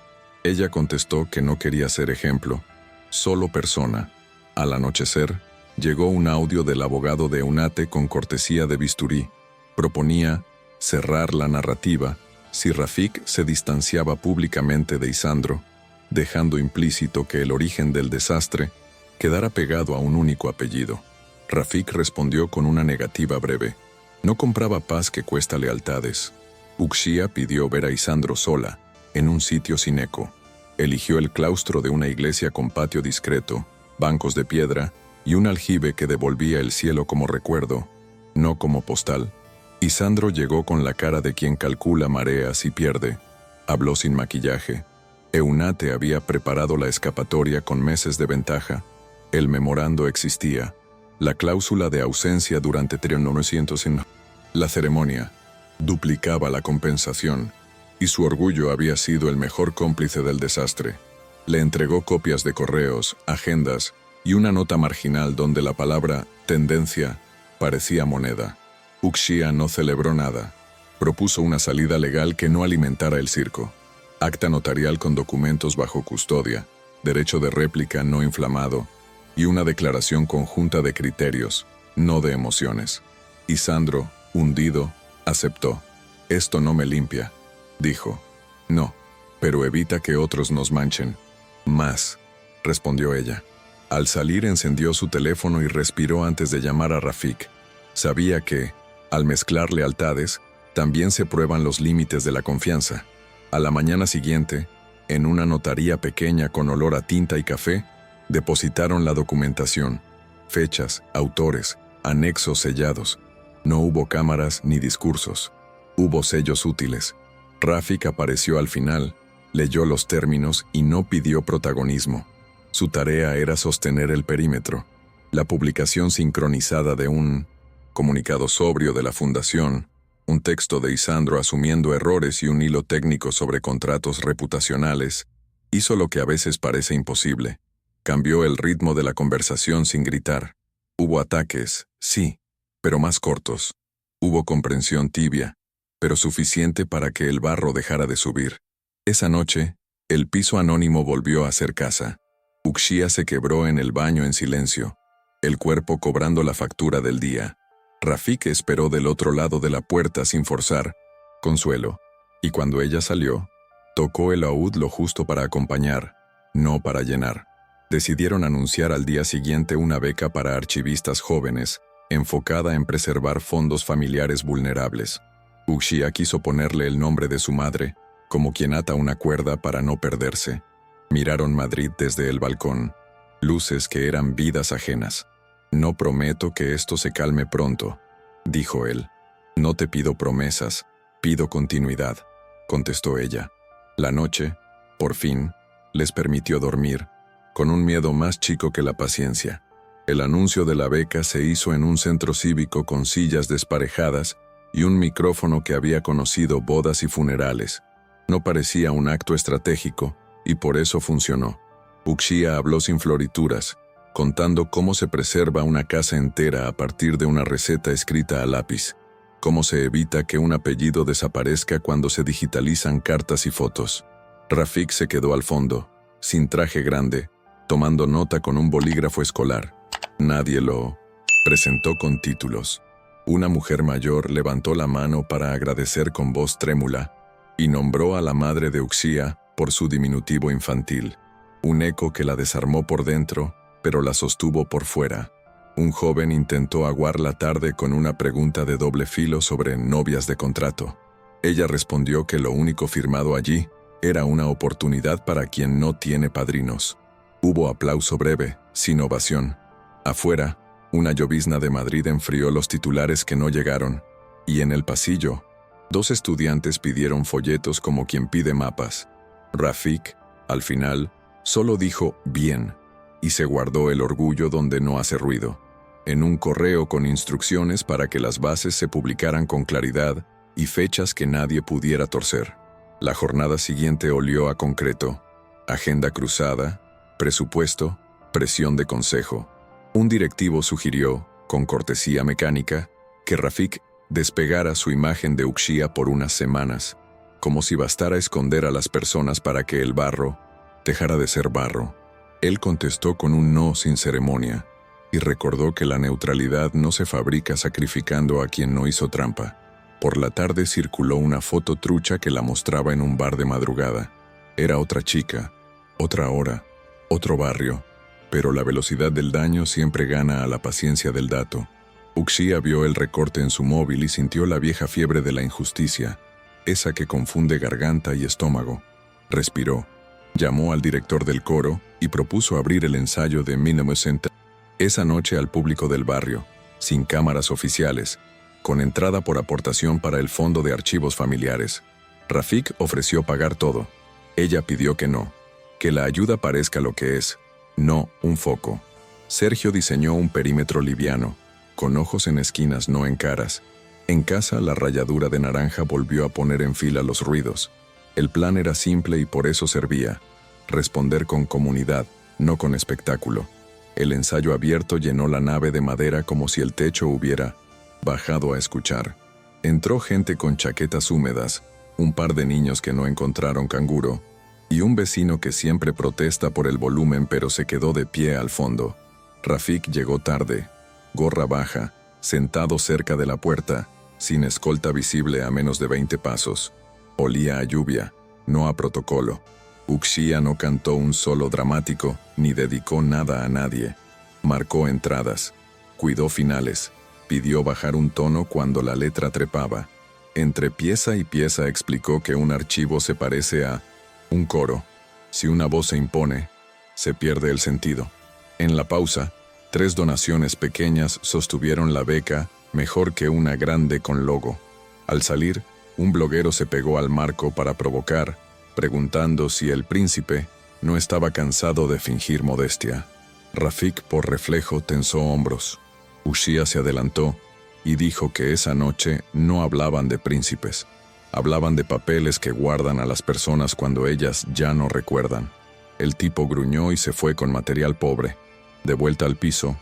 Ella contestó que no quería ser ejemplo, solo persona. Al anochecer, llegó un audio del abogado de Eunate con cortesía de bisturí. Proponía cerrar la narrativa si Rafik se distanciaba públicamente de Isandro, dejando implícito que el origen del desastre quedara pegado a un único apellido. Rafik respondió con una negativa breve. No compraba paz que cuesta lealtades. Uxia pidió ver a Isandro sola, en un sitio sin eco. Eligió el claustro de una iglesia con patio discreto, bancos de piedra y un aljibe que devolvía el cielo como recuerdo, no como postal. Isandro llegó con la cara de quien calcula mareas y pierde. Habló sin maquillaje. Eunate había preparado la escapatoria con meses de ventaja. El memorando existía. La cláusula de ausencia durante 300 en la ceremonia duplicaba la compensación, y su orgullo había sido el mejor cómplice del desastre. Le entregó copias de correos, agendas y una nota marginal donde la palabra tendencia parecía moneda. Uxia no celebró nada. Propuso una salida legal que no alimentara el circo. Acta notarial con documentos bajo custodia, derecho de réplica no inflamado y una declaración conjunta de criterios, no de emociones. Isandro, hundido, aceptó. «Esto no me limpia», dijo. «No, pero evita que otros nos manchen». «Más», respondió ella. Al salir encendió su teléfono y respiró antes de llamar a Rafik. Sabía que, al mezclar lealtades, también se prueban los límites de la confianza. A la mañana siguiente, en una notaría pequeña con olor a tinta y café, depositaron la documentación, fechas, autores, anexos sellados. No hubo cámaras ni discursos. Hubo sellos útiles. Rafik apareció al final, leyó los términos y no pidió protagonismo. Su tarea era sostener el perímetro. La publicación sincronizada de un comunicado sobrio de la Fundación, un texto de Isandro asumiendo errores y un hilo técnico sobre contratos reputacionales, hizo lo que a veces parece imposible. Cambió el ritmo de la conversación sin gritar. Hubo ataques, sí, pero más cortos. Hubo comprensión tibia, pero suficiente para que el barro dejara de subir. Esa noche, el piso anónimo volvió a ser casa. Uxia se quebró en el baño en silencio, el cuerpo cobrando la factura del día. Rafik esperó del otro lado de la puerta sin forzar consuelo, y cuando ella salió, tocó el laúd lo justo para acompañar, no para llenar. Decidieron anunciar al día siguiente una beca para archivistas jóvenes, enfocada en preservar fondos familiares vulnerables. Uxia quiso ponerle el nombre de su madre, como quien ata una cuerda para no perderse. Miraron Madrid desde el balcón, luces que eran vidas ajenas. No prometo que esto se calme pronto, dijo él. No te pido promesas, pido continuidad, contestó ella. La noche, por fin, les permitió dormir, con un miedo más chico que la paciencia. El anuncio de la beca se hizo en un centro cívico con sillas desparejadas y un micrófono que había conocido bodas y funerales. No parecía un acto estratégico, y por eso funcionó. Uxía habló sin florituras, contando cómo se preserva una casa entera a partir de una receta escrita a lápiz, cómo se evita que un apellido desaparezca cuando se digitalizan cartas y fotos. Rafik se quedó al fondo, sin traje grande, tomando nota con un bolígrafo escolar. Nadie lo presentó con títulos. Una mujer mayor levantó la mano para agradecer con voz trémula y nombró a la madre de Uxía por su diminutivo infantil. Un eco que la desarmó por dentro, pero la sostuvo por fuera. Un joven intentó aguar la tarde con una pregunta de doble filo sobre novias de contrato. Ella respondió que lo único firmado allí era una oportunidad para quien no tiene padrinos. Hubo aplauso breve, sin ovación. Afuera, una llovizna de Madrid enfrió los titulares que no llegaron, y en el pasillo, 2 estudiantes pidieron folletos como quien pide mapas. Rafik, al final, solo dijo «bien», y se guardó el orgullo donde no hace ruido, en un correo con instrucciones para que las bases se publicaran con claridad y fechas que nadie pudiera torcer. La jornada siguiente olió a concreto, agenda cruzada, presupuesto, presión de consejo. Un directivo sugirió, con cortesía mecánica, que Rafik despegara su imagen de Uxía por unas semanas, como si bastara esconder a las personas para que el barro dejara de ser barro. Él contestó con un no sin ceremonia, y recordó que la neutralidad no se fabrica sacrificando a quien no hizo trampa. Por la tarde circuló una foto trucha que la mostraba en un bar de madrugada. Era otra chica, otra hora, otro barrio, pero la velocidad del daño siempre gana a la paciencia del dato. Uxía vio el recorte en su móvil y sintió la vieja fiebre de la injusticia, esa que confunde garganta y estómago. Respiró. Llamó al director del coro y propuso abrir el ensayo de Mínimo Center esa noche al público del barrio, sin cámaras oficiales, con entrada por aportación para el fondo de archivos familiares. Rafik ofreció pagar todo. Ella pidió que no, que la ayuda parezca lo que es, no un foco. Sergio diseñó un perímetro liviano, con ojos en esquinas, no en caras. En casa, la ralladura de naranja volvió a poner en fila los ruidos. El plan era simple y por eso servía: responder con comunidad, no con espectáculo. El ensayo abierto llenó la nave de madera como si el techo hubiera bajado a escuchar. Entró gente con chaquetas húmedas, un par de niños que no encontraron canguro, y un vecino que siempre protesta por el volumen pero se quedó de pie al fondo. Rafik llegó tarde, gorra baja, sentado cerca de la puerta, sin escolta visible a menos de 20 pasos. Olía a lluvia, no a protocolo. Uxía no cantó un solo dramático, ni dedicó nada a nadie. Marcó entradas, cuidó finales, pidió bajar un tono cuando la letra trepaba. Entre pieza y pieza explicó que un archivo se parece a un coro. Si una voz se impone, se pierde el sentido. En la pausa, 3 donaciones pequeñas sostuvieron la beca, mejor que una grande con logo. Al salir, un bloguero se pegó al marco para provocar, preguntando si el príncipe no estaba cansado de fingir modestia. Rafik, por reflejo, tensó hombros. Uxía se adelantó y dijo que esa noche no hablaban de príncipes. Hablaban de papeles que guardan a las personas cuando ellas ya no recuerdan. El tipo gruñó y se fue con material pobre. De vuelta al piso,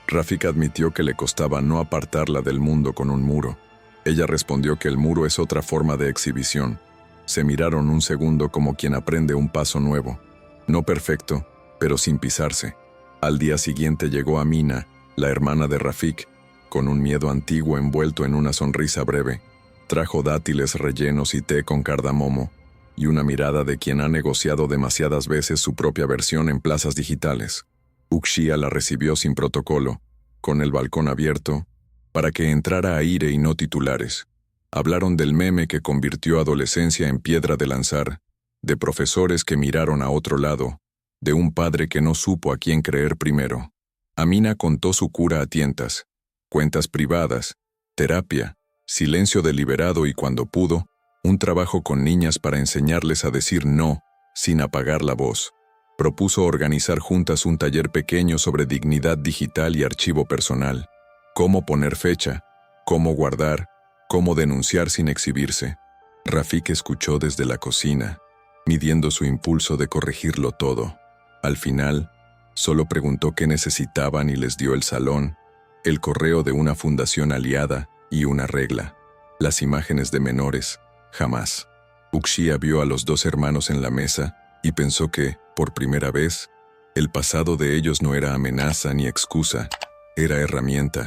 Rafik admitió que le costaba no apartarla del mundo con un muro. Ella respondió que el muro es otra forma de exhibición. Se miraron un segundo como quien aprende un paso nuevo. No perfecto, pero sin pisarse. Al día siguiente llegó Amina, la hermana de Rafik, con un miedo antiguo envuelto en una sonrisa breve. Trajo dátiles rellenos y té con cardamomo, y una mirada de quien ha negociado demasiadas veces su propia versión en plazas digitales. Uxía la recibió sin protocolo, con el balcón abierto, para que entrara aire y no titulares. Hablaron del meme que convirtió adolescencia en piedra de lanzar, de profesores que miraron a otro lado, de un padre que no supo a quién creer primero. Amina contó su cura a tientas, cuentas privadas, terapia, silencio deliberado y cuando pudo, un trabajo con niñas para enseñarles a decir no, sin apagar la voz. Propuso organizar juntas un taller pequeño sobre dignidad digital y archivo personal, cómo poner fecha, cómo guardar, cómo denunciar sin exhibirse. Rafik escuchó desde la cocina, midiendo su impulso de corregirlo todo. Al final, solo preguntó qué necesitaban y les dio el salón, el correo de una fundación aliada y una regla. Las imágenes de menores, jamás. Uxia vio a los dos hermanos en la mesa y pensó que, por primera vez, el pasado de ellos no era amenaza ni excusa, era herramienta.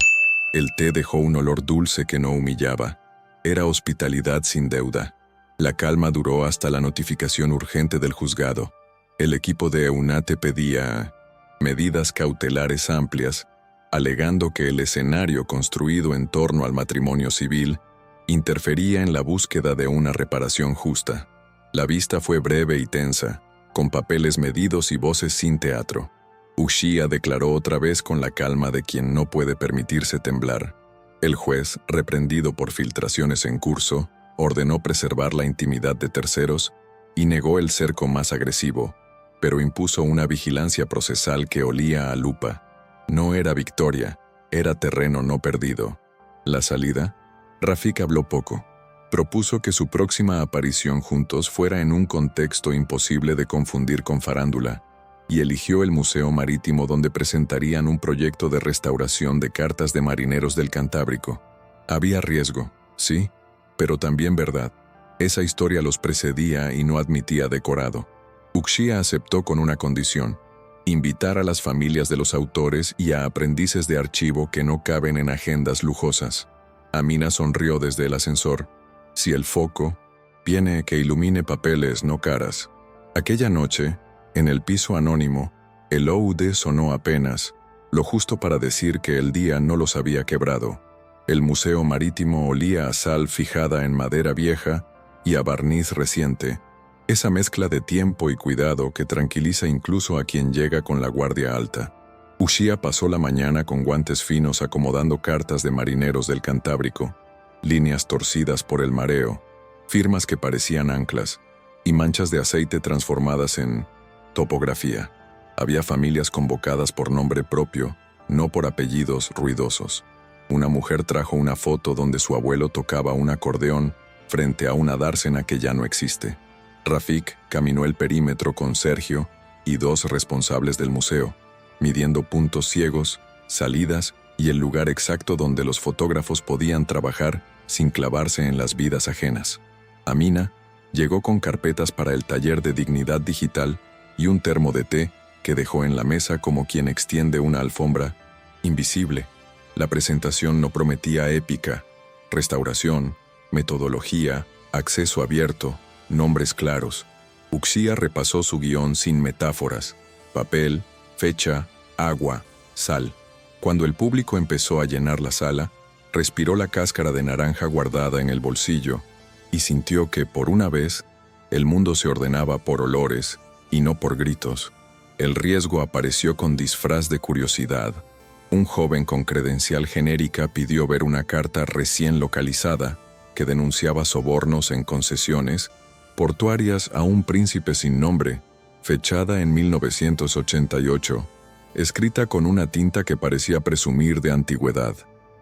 El té dejó un olor dulce que no humillaba. Era hospitalidad sin deuda. La calma duró hasta la notificación urgente del juzgado. El equipo de EUNATE pedía medidas cautelares amplias, alegando que el escenario construido en torno al matrimonio civil interfería en la búsqueda de una reparación justa. La vista fue breve y tensa, con papeles medidos y voces sin teatro. Uxia declaró otra vez con la calma de quien no puede permitirse temblar. El juez, reprendido por filtraciones en curso, ordenó preservar la intimidad de terceros y negó el cerco más agresivo, pero impuso una vigilancia procesal que olía a lupa. No era victoria, era terreno no perdido. ¿La salida? Rafik habló poco. Propuso que su próxima aparición juntos fuera en un contexto imposible de confundir con farándula, y eligió el Museo Marítimo donde presentarían un proyecto de restauración de cartas de marineros del Cantábrico. Había riesgo, sí, pero también verdad. Esa historia los precedía y no admitía decorado. Uxia aceptó con una condición: invitar a las familias de los autores y a aprendices de archivo que no caben en agendas lujosas. Amina sonrió desde el ascensor. Si el foco viene, que ilumine papeles, no caras. Aquella noche, en el piso anónimo, el OUD sonó apenas, lo justo para decir que el día no los había quebrado. El Museo Marítimo olía a sal fijada en madera vieja y a barniz reciente, esa mezcla de tiempo y cuidado que tranquiliza incluso a quien llega con la guardia alta. Uxia pasó la mañana con guantes finos acomodando cartas de marineros del Cantábrico, líneas torcidas por el mareo, firmas que parecían anclas, y manchas de aceite transformadas en topografía. Había familias convocadas por nombre propio, no por apellidos ruidosos. Una mujer trajo una foto donde su abuelo tocaba un acordeón frente a una dársena que ya no existe. Rafik caminó el perímetro con Sergio y dos responsables del museo, midiendo puntos ciegos, salidas y el lugar exacto donde los fotógrafos podían trabajar sin clavarse en las vidas ajenas. Amina llegó con carpetas para el taller de dignidad digital y un termo de té que dejó en la mesa como quien extiende una alfombra invisible. La presentación no prometía épica: restauración, metodología, acceso abierto, nombres claros. Uxia repasó su guión sin metáforas: papel, fecha, agua, sal. Cuando el público empezó a llenar la sala, respiró la cáscara de naranja guardada en el bolsillo y sintió que, por una vez, el mundo se ordenaba por olores y no por gritos. El riesgo apareció con disfraz de curiosidad. Un joven con credencial genérica pidió ver una carta recién localizada que denunciaba sobornos en concesiones portuarias a un príncipe sin nombre, fechada en 1988, escrita con una tinta que parecía presumir de antigüedad.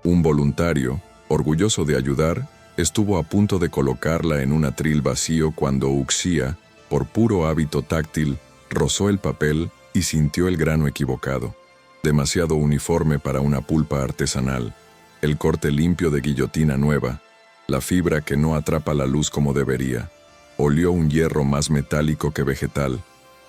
Un voluntario, orgulloso de ayudar, estuvo a punto de colocarla en un atril vacío cuando Uxia, por puro hábito táctil, rozó el papel y sintió el grano equivocado. Demasiado uniforme para una pulpa artesanal, el corte limpio de guillotina nueva, la fibra que no atrapa la luz como debería. Olió un hierro más metálico que vegetal.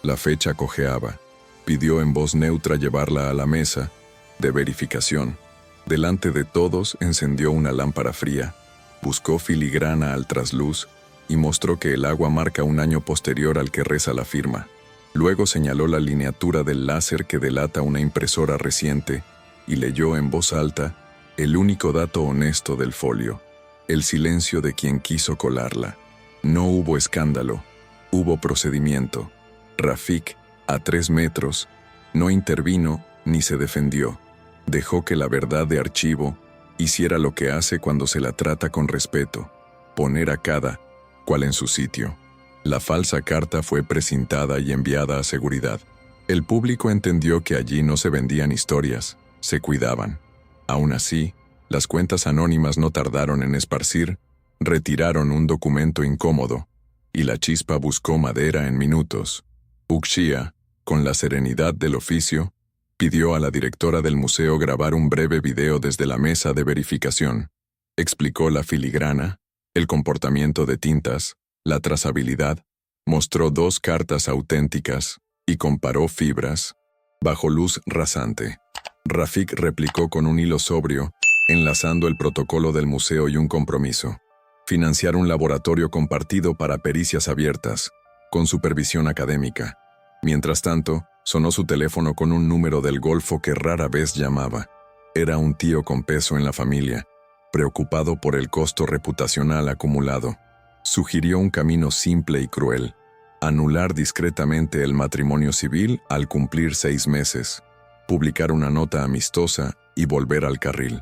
La fecha cojeaba. Pidió en voz neutra llevarla a la mesa de verificación. Delante de todos encendió una lámpara fría. Buscó filigrana al trasluz y mostró que el agua marca un año posterior al que reza la firma. Luego señaló la lineatura del láser que delata una impresora reciente y leyó en voz alta el único dato honesto del folio: el silencio de quien quiso colarla. No hubo escándalo, hubo procedimiento. Rafik, a 3 metros, no intervino ni se defendió. Dejó que la verdad de archivo hiciera lo que hace cuando se la trata con respeto, poner a cada cual en su sitio. La falsa carta fue precintada y enviada a seguridad. El público entendió que allí no se vendían historias, se cuidaban. Aún así, las cuentas anónimas no tardaron en esparcir, retiraron un documento incómodo, y la chispa buscó madera en minutos. Uxia, con la serenidad del oficio, pidió a la directora del museo grabar un breve video desde la mesa de verificación. Explicó la filigrana, el comportamiento de tintas, la trazabilidad, mostró 2 cartas auténticas y comparó fibras bajo luz rasante. Rafik replicó con un hilo sobrio, enlazando el protocolo del museo y un compromiso: financiar un laboratorio compartido para pericias abiertas, con supervisión académica. Mientras tanto, sonó su teléfono con un número del Golfo que rara vez llamaba. Era un tío con peso en la familia, preocupado por el costo reputacional acumulado. Sugirió un camino simple y cruel: anular discretamente el matrimonio civil al cumplir 6 meses, publicar una nota amistosa y volver al carril.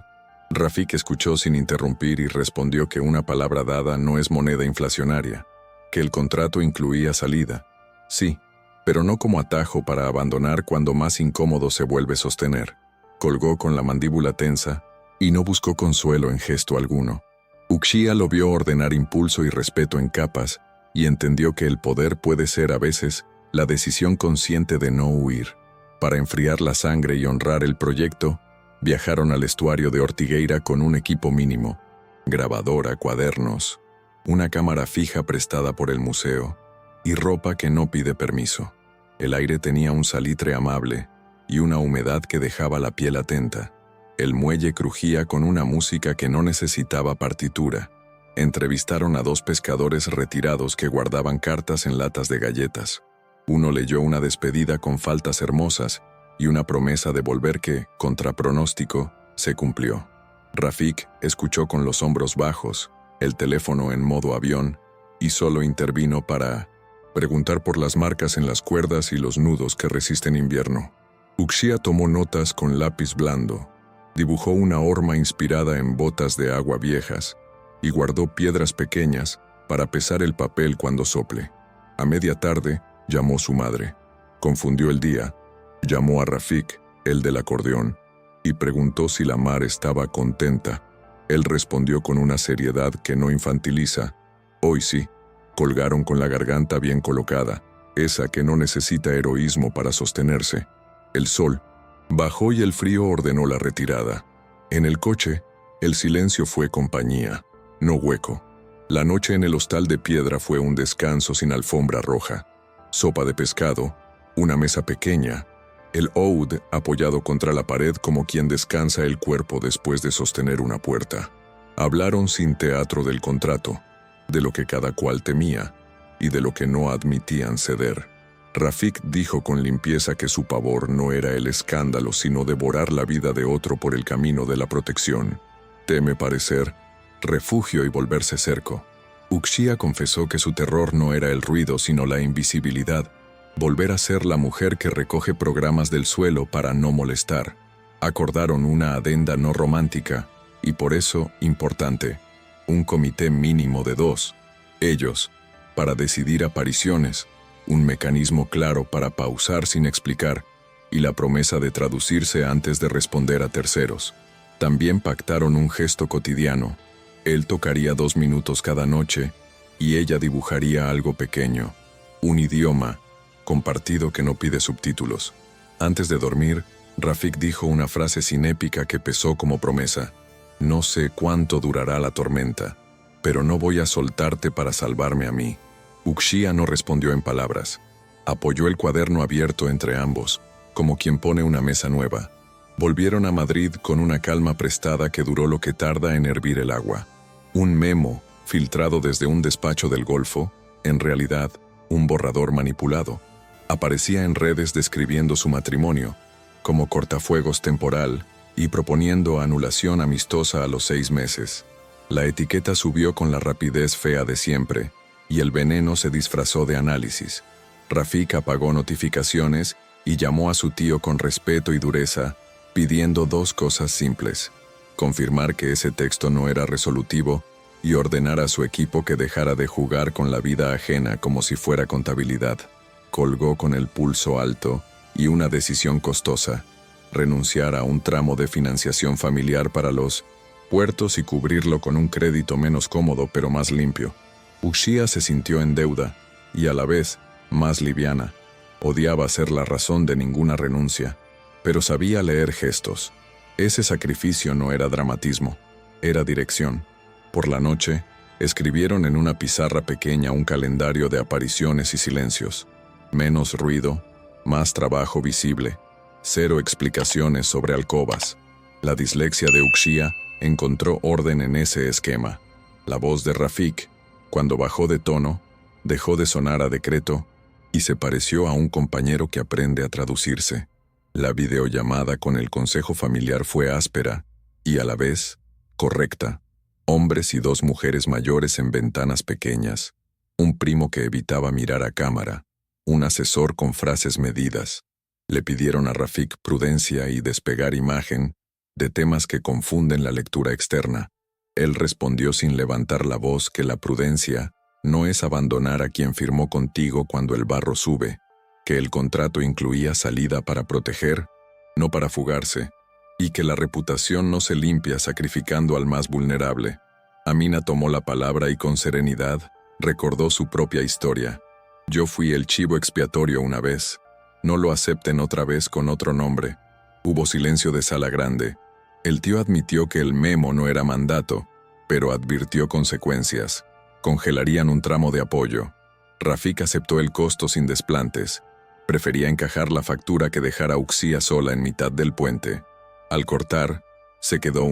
Rafik escuchó sin interrumpir y respondió que una palabra dada no es moneda inflacionaria, que el contrato incluía salida. Sí, pero no como atajo para abandonar cuando más incómodo se vuelve sostener. Colgó con la mandíbula tensa y no buscó consuelo en gesto alguno. Uxia lo vio ordenar impulso y respeto en capas y entendió que el poder puede ser a veces la decisión consciente de no huir. Para enfriar la sangre y honrar el proyecto, viajaron al estuario de Ortigueira con un equipo mínimo: grabadora, cuadernos, una cámara fija prestada por el museo y ropa que no pide permiso. El aire tenía un salitre amable y una humedad que dejaba la piel atenta. El muelle crujía con una música que no necesitaba partitura. Entrevistaron a 2 pescadores retirados que guardaban cartas en latas de galletas. Uno leyó una despedida con faltas hermosas y una promesa de volver que, contra pronóstico, se cumplió. Rafik escuchó con los hombros bajos, el teléfono en modo avión, y solo intervino para preguntar por las marcas en las cuerdas y los nudos que resisten invierno. Uxia tomó notas con lápiz blando, dibujó una horma inspirada en botas de agua viejas y guardó piedras pequeñas para pesar el papel cuando sople. A media tarde, llamó su madre. Confundió el día. Llamó a Rafik, el del acordeón, y preguntó si la mar estaba contenta. Él respondió con una seriedad que no infantiliza: hoy sí. Colgaron con la garganta bien colocada, esa que no necesita heroísmo para sostenerse. El sol bajó y el frío ordenó la retirada. En el coche, el silencio fue compañía, no hueco. La noche en el hostal de piedra fue un descanso sin alfombra roja. Sopa de pescado, una mesa pequeña, el oud apoyado contra la pared como quien descansa el cuerpo después de sostener una puerta. Hablaron sin teatro del contrato, de lo que cada cual temía y de lo que no admitían ceder. Rafik dijo con limpieza que su pavor no era el escándalo, sino devorar la vida de otro por el camino de la protección. Teme parecer refugio y volverse cerco. Uxia confesó que su terror no era el ruido, sino la invisibilidad, volver a ser la mujer que recoge programas del suelo para no molestar. Acordaron una adenda no romántica, y por eso importante: un comité mínimo de 2, ellos, para decidir apariciones, un mecanismo claro para pausar sin explicar, y la promesa de traducirse antes de responder a terceros. También pactaron un gesto cotidiano: él tocaría 2 minutos cada noche, y ella dibujaría algo pequeño, un idioma compartido que no pide subtítulos. Antes de dormir, Rafik dijo una frase cinépica que pesó como promesa: no sé cuánto durará la tormenta, pero no voy a soltarte para salvarme a mí. Uxia no respondió en palabras. Apoyó el cuaderno abierto entre ambos, como quien pone una mesa nueva. Volvieron a Madrid con una calma prestada que duró lo que tarda en hervir el agua. Un memo, filtrado desde un despacho del Golfo, en realidad, un borrador manipulado, aparecía en redes describiendo su matrimonio, como cortafuegos temporal, y proponiendo anulación amistosa a los 6 meses. La etiqueta subió con la rapidez fea de siempre, y el veneno se disfrazó de análisis. Rafik apagó notificaciones y llamó a su tío con respeto y dureza, pidiendo dos cosas simples: confirmar que ese texto no era resolutivo y ordenar a su equipo que dejara de jugar con la vida ajena como si fuera contabilidad. Colgó con el pulso alto y una decisión costosa: renunciar a un tramo de financiación familiar para los puertos y cubrirlo con un crédito menos cómodo pero más limpio. Uxía se sintió en deuda y a la vez más liviana. Odiaba ser la razón de ninguna renuncia, pero sabía leer gestos. Ese sacrificio no era dramatismo, era dirección. Por la noche, escribieron en una pizarra pequeña un calendario de apariciones y silencios. Menos ruido, más trabajo visible, 0 explicaciones sobre alcobas. La dislexia de Uxía encontró orden en ese esquema. La voz de Rafik, cuando bajó de tono, dejó de sonar a decreto y se pareció a un compañero que aprende a traducirse. La videollamada con el consejo familiar fue áspera y a la vez correcta. Hombres y 2 mujeres mayores en ventanas pequeñas, un primo que evitaba mirar a cámara, un asesor con frases medidas. Le pidieron a Rafik prudencia y despegar imagen de temas que confunden la lectura externa. Él respondió sin levantar la voz que la prudencia no es abandonar a quien firmó contigo cuando el barro sube, que el contrato incluía salida para proteger, no para fugarse, y que la reputación no se limpia sacrificando al más vulnerable. Amina tomó la palabra y con serenidad recordó su propia historia. Yo fui el chivo expiatorio una vez. No lo acepten otra vez con otro nombre. Hubo silencio de sala grande. El tío admitió que el memo no era mandato, pero advirtió consecuencias. Congelarían un tramo de apoyo. Rafik aceptó el costo sin desplantes. Prefería encajar la factura que dejar a Uxía sola en mitad del puente. Al cortar, se quedó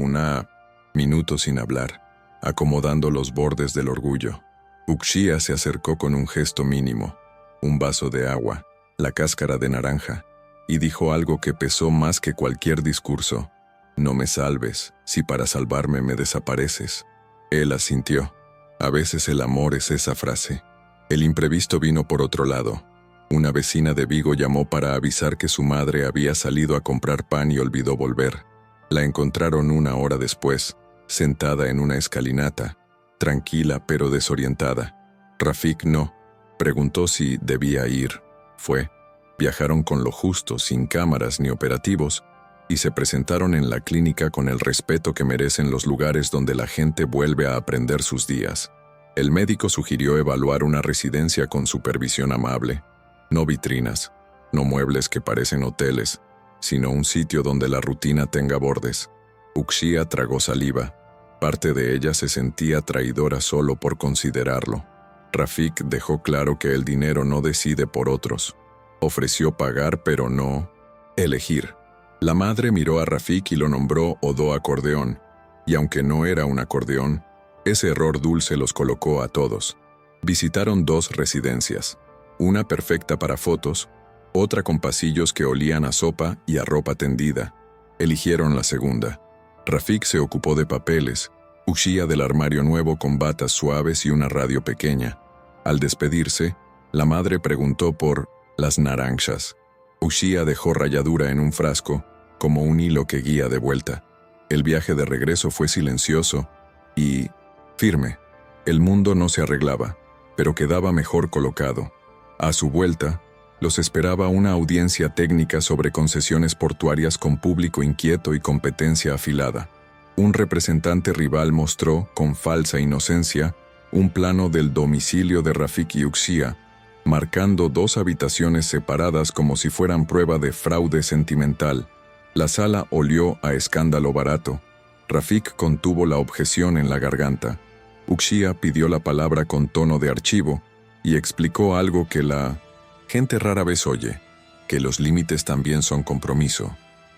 minuto sin hablar, acomodando los bordes del orgullo. Uxía se acercó con un gesto mínimo, un vaso de agua, la cáscara de naranja, y dijo algo que pesó más que cualquier discurso: no me salves, si para salvarme me desapareces. Él asintió. A veces el amor es esa frase. El imprevisto vino por otro lado. Una vecina de Vigo llamó para avisar que su madre había salido a comprar pan y olvidó volver. La encontraron 1 hora después, sentada en una escalinata, tranquila pero desorientada. Rafik no. Preguntó si debía ir. Fue. Viajaron con lo justo, sin cámaras ni operativos, y se presentaron en la clínica con el respeto que merecen los lugares donde la gente vuelve a aprender sus días. El médico sugirió evaluar una residencia con supervisión amable. No vitrinas, no muebles que parecen hoteles, sino un sitio donde la rutina tenga bordes. Uxía tragó saliva. Parte de ella se sentía traidora solo por considerarlo. Rafik dejó claro que el dinero no decide por otros. Ofreció pagar pero no elegir. La madre miró a Rafik y lo nombró Odo Acordeón, y aunque no era un acordeón, ese error dulce los colocó a todos. Visitaron 2 residencias, una perfecta para fotos, otra con pasillos que olían a sopa y a ropa tendida. Eligieron la segunda. Rafik se ocupó de papeles, Uxía del armario nuevo con batas suaves y una radio pequeña. Al despedirse, la madre preguntó por las naranjas. Uxía dejó ralladura en un frasco, como un hilo que guía de vuelta. El viaje de regreso fue silencioso y firme. El mundo no se arreglaba, pero quedaba mejor colocado. A su vuelta, los esperaba una audiencia técnica sobre concesiones portuarias con público inquieto y competencia afilada. Un representante rival mostró, con falsa inocencia, un plano del domicilio de Rafik y Uxía, marcando 2 habitaciones separadas como si fueran prueba de fraude sentimental. La sala olió a escándalo barato. Rafik contuvo la objeción en la garganta. Uxía pidió la palabra con tono de archivo y explicó algo que la gente rara vez oye, que los límites también son compromiso,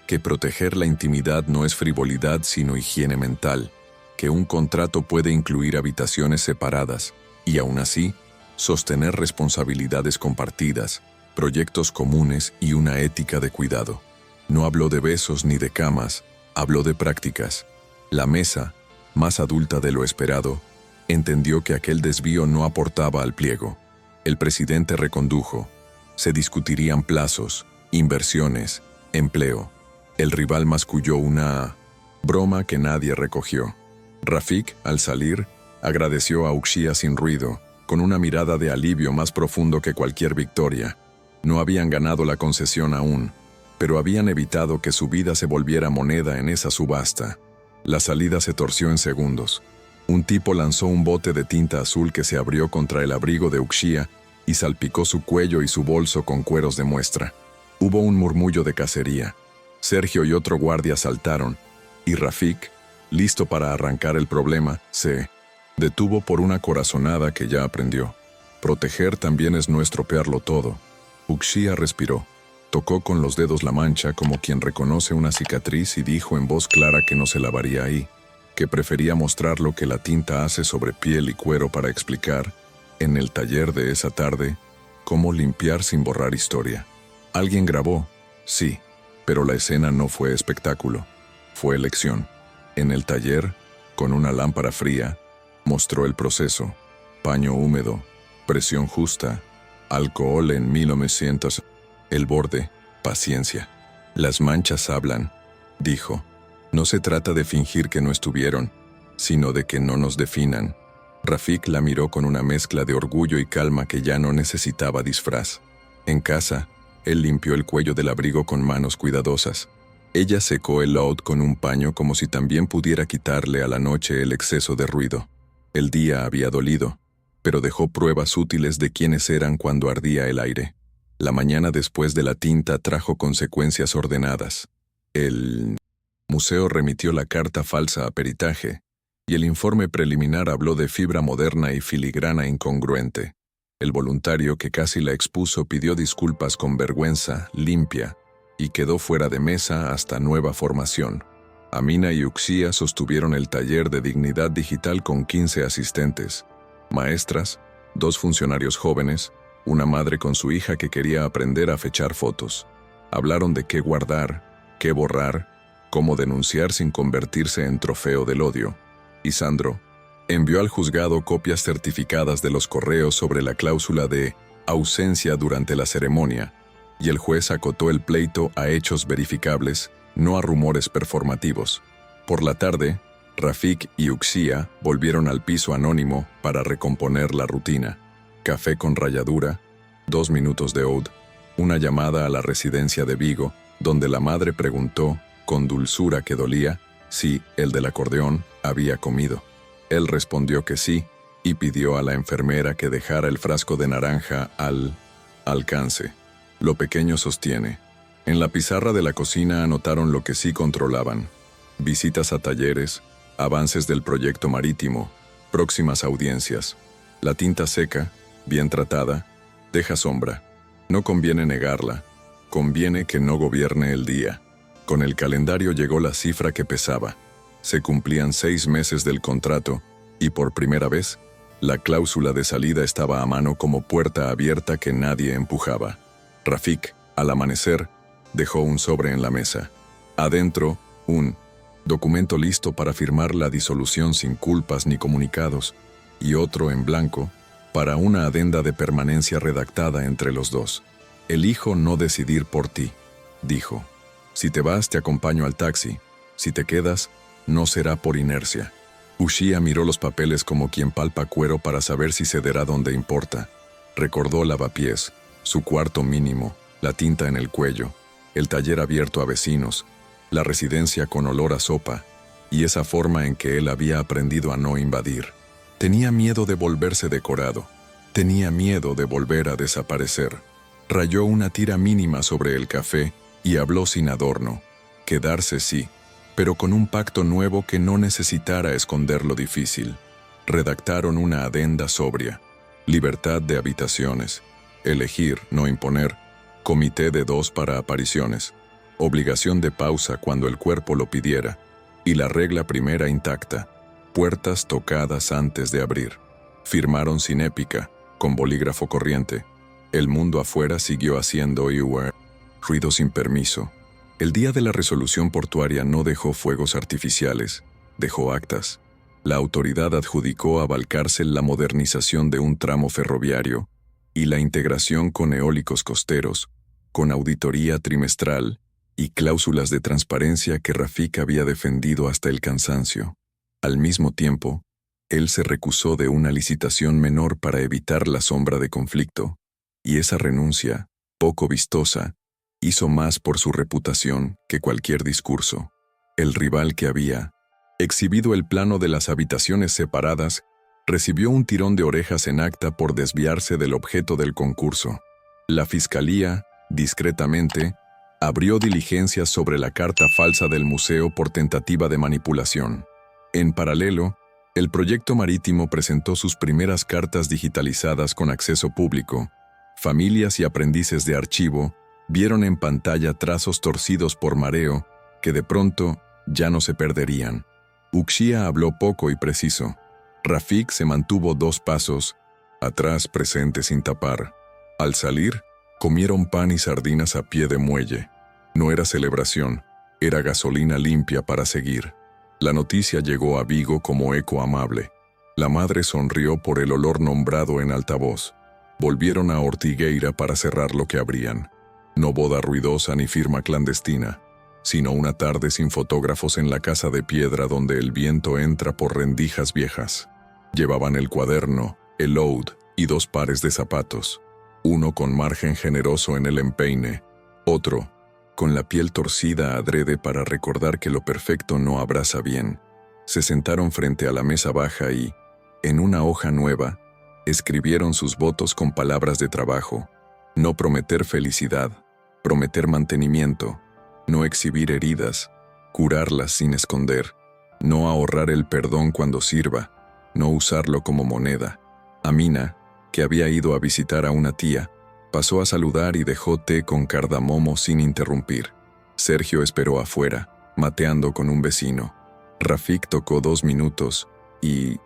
que proteger la intimidad no es frivolidad sino higiene mental, que un contrato puede incluir habitaciones separadas y aún así sostener responsabilidades compartidas, proyectos comunes y una ética de cuidado. No habló de besos ni de camas, habló de prácticas. La mesa, más adulta de lo esperado, entendió que aquel desvío no aportaba al pliego. El presidente recondujo. Se discutirían plazos, inversiones, empleo. El rival masculló una broma que nadie recogió. Rafik, al salir, agradeció a Uxía sin ruido, con una mirada de alivio más profundo que cualquier victoria. No habían ganado la concesión aún, pero habían evitado que su vida se volviera moneda en esa subasta. La salida se torció en segundos. Un tipo lanzó un bote de tinta azul que se abrió contra el abrigo de Uxía y salpicó su cuello y su bolso con cueros de muestra. Hubo un murmullo de cacería. Sergio y otro guardia saltaron, y Rafik, listo para arrancar el problema, se detuvo por una corazonada que ya aprendió. Proteger también es no estropearlo todo. Uxía respiró. Tocó con los dedos la mancha como quien reconoce una cicatriz y dijo en voz clara que no se lavaría ahí, que prefería mostrar lo que la tinta hace sobre piel y cuero para explicar, en el taller de esa tarde, cómo limpiar sin borrar historia. Alguien grabó, sí, pero la escena no fue espectáculo, fue elección. En el taller, con una lámpara fría, mostró el proceso: paño húmedo, presión justa, alcohol en 1900, el borde, paciencia. Las manchas hablan, dijo. No se trata de fingir que no estuvieron, sino de que no nos definan. Rafik la miró con una mezcla de orgullo y calma que ya no necesitaba disfraz. En casa, él limpió el cuello del abrigo con manos cuidadosas. Ella secó el load con un paño como si también pudiera quitarle a la noche el exceso de ruido. El día había dolido, pero dejó pruebas útiles de quiénes eran cuando ardía el aire. La mañana después de la tinta trajo consecuencias ordenadas. El museo remitió la carta falsa a peritaje, y el informe preliminar habló de fibra moderna y filigrana incongruente. El voluntario que casi la expuso pidió disculpas con vergüenza, limpia, y quedó fuera de mesa hasta nueva formación. Amina y Uxía sostuvieron el taller de dignidad digital con 15 asistentes, maestras, 2 funcionarios jóvenes, una madre con su hija que quería aprender a fechar fotos. Hablaron de qué guardar, qué borrar, cómo denunciar sin convertirse en trofeo del odio. Y Sandro envió al juzgado copias certificadas de los correos sobre la cláusula de ausencia durante la ceremonia, y el juez acotó el pleito a hechos verificables, no a rumores performativos. Por la tarde, Rafik y Uxía volvieron al piso anónimo para recomponer la rutina. Café con ralladura, 2 minutos de oud, una llamada a la residencia de Vigo, donde la madre preguntó, con dulzura que dolía, si el del acordeón había comido. Él respondió que sí, y pidió a la enfermera que dejara el frasco de naranja al alcance. Lo pequeño sostiene. En la pizarra de la cocina anotaron lo que sí controlaban: visitas a talleres, avances del proyecto marítimo, próximas audiencias. La tinta seca, bien tratada, deja sombra. No conviene negarla, conviene que no gobierne el día. Con el calendario llegó la cifra que pesaba. Se cumplían 6 meses del contrato, y por primera vez, la cláusula de salida estaba a mano como puerta abierta que nadie empujaba. Rafik, al amanecer, dejó un sobre en la mesa. Adentro, un documento listo para firmar la disolución sin culpas ni comunicados, y otro en blanco, para una adenda de permanencia redactada entre los dos. Elijo no decidir por ti, dijo. Si te vas, te acompaño al taxi. Si te quedas, no será por inercia. Uxía miró los papeles como quien palpa cuero para saber si cederá donde importa. Recordó lavapiés, su cuarto mínimo, la tinta en el cuello, el taller abierto a vecinos, la residencia con olor a sopa, y esa forma en que él había aprendido a no invadir. Tenía miedo de volverse decorado. Tenía miedo de volver a desaparecer. Rayó una tira mínima sobre el café y habló sin adorno. Quedarse sí, pero con un pacto nuevo que no necesitara esconder lo difícil. Redactaron una adenda sobria. Libertad de habitaciones. Elegir, no imponer. Comité de 2 para apariciones. Obligación de pausa cuando el cuerpo lo pidiera. Y la regla primera intacta. Puertas tocadas antes de abrir. Firmaron sin épica, con bolígrafo corriente. El mundo afuera siguió haciendo ruido sin permiso. El día de la resolución portuaria no dejó fuegos artificiales, dejó actas. La autoridad adjudicó a Valcárcel la modernización de un tramo ferroviario y la integración con eólicos costeros, con auditoría trimestral y cláusulas de transparencia que Rafik había defendido hasta el cansancio. Al mismo tiempo, él se recusó de una licitación menor para evitar la sombra de conflicto, y esa renuncia, poco vistosa, hizo más por su reputación que cualquier discurso. El rival que había exhibido el plano de las habitaciones separadas recibió un tirón de orejas en acta por desviarse del objeto del concurso. La fiscalía, discretamente, abrió diligencias sobre la carta falsa del museo por tentativa de manipulación. En paralelo, el proyecto marítimo presentó sus primeras cartas digitalizadas con acceso público. Familias y aprendices de archivo vieron en pantalla trazos torcidos por mareo que de pronto ya no se perderían. Uxía habló poco y preciso. Rafik se mantuvo 2 pasos atrás, presente sin tapar. Al salir, comieron pan y sardinas a pie de muelle. No era celebración, era gasolina limpia para seguir. La noticia llegó a Vigo como eco amable. La madre sonrió por el olor nombrado en altavoz. Volvieron a Ortigueira para cerrar lo que abrían. No boda ruidosa ni firma clandestina, sino una tarde sin fotógrafos en la casa de piedra donde el viento entra por rendijas viejas. Llevaban el cuaderno, el load y 2 pares de zapatos. Uno con margen generoso en el empeine, otro con la piel torcida adrede para recordar que lo perfecto no abraza bien. Se sentaron frente a la mesa baja y, en una hoja nueva, escribieron sus votos con palabras de trabajo. No prometer felicidad, prometer mantenimiento, no exhibir heridas, curarlas sin esconder, no ahorrar el perdón cuando sirva, no usarlo como moneda. Amina, que había ido a visitar a una tía, pasó a saludar y dejó té con cardamomo sin interrumpir. Sergio esperó afuera, mateando con un vecino. Rafik tocó 2 minutos y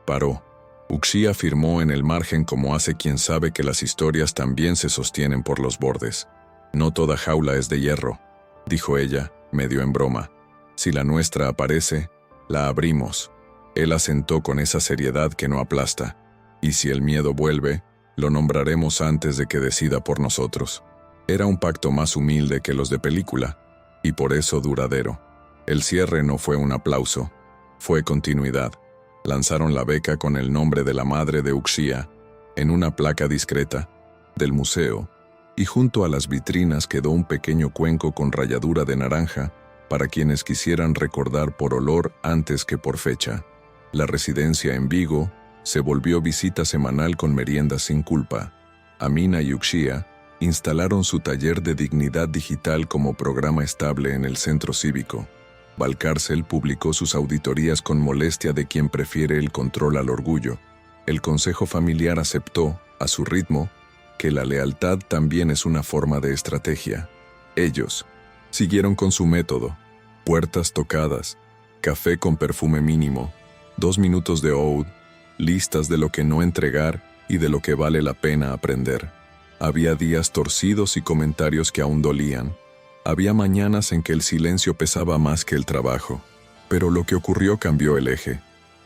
paró. Uxía firmó en el margen como hace quien sabe que las historias también se sostienen por los bordes. No toda jaula es de hierro, dijo ella, medio en broma. Si la nuestra aparece, la abrimos. Él asentó con esa seriedad que no aplasta. Y si el miedo vuelve, lo nombraremos antes de que decida por nosotros. Era un pacto más humilde que los de película, y por eso duradero. El cierre no fue un aplauso, fue continuidad. Lanzaron la beca con el nombre de la madre de Uxía, en una placa discreta, del museo, y junto a las vitrinas quedó un pequeño cuenco con ralladura de naranja para quienes quisieran recordar por olor antes que por fecha. La residencia en Vigo se volvió visita semanal con meriendas sin culpa. Amina y Uxía instalaron su taller de dignidad digital como programa estable en el centro cívico. Valcárcel publicó sus auditorías con molestia de quien prefiere el control al orgullo. El consejo familiar aceptó, a su ritmo, que la lealtad también es una forma de estrategia. Ellos siguieron con su método. Puertas tocadas, café con perfume mínimo, 2 minutos de oud, listas de lo que no entregar y de lo que vale la pena aprender. Había días torcidos y comentarios que aún dolían. Había mañanas en que el silencio pesaba más que el trabajo. Pero lo que ocurrió cambió el eje.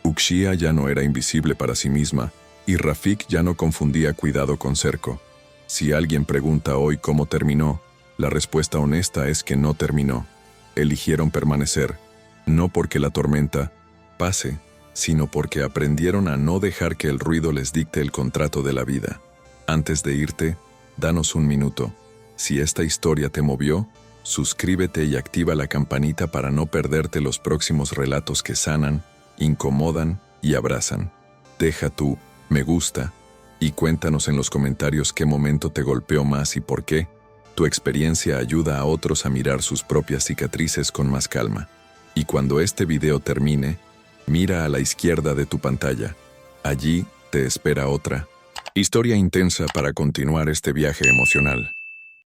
Uxía ya no era invisible para sí misma, y Rafik ya no confundía cuidado con cerco. Si alguien pregunta hoy cómo terminó, la respuesta honesta es que no terminó. Eligieron permanecer, no porque la tormenta pase, sino porque aprendieron a no dejar que el ruido les dicte el contrato de la vida. Antes de irte, danos un minuto. Si esta historia te movió, suscríbete y activa la campanita para no perderte los próximos relatos que sanan, incomodan y abrazan. Deja tu me gusta y cuéntanos en los comentarios qué momento te golpeó más y por qué. Tu experiencia ayuda a otros a mirar sus propias cicatrices con más calma. Y cuando este video termine, mira a la izquierda de tu pantalla. Allí te espera otra historia intensa para continuar este viaje emocional.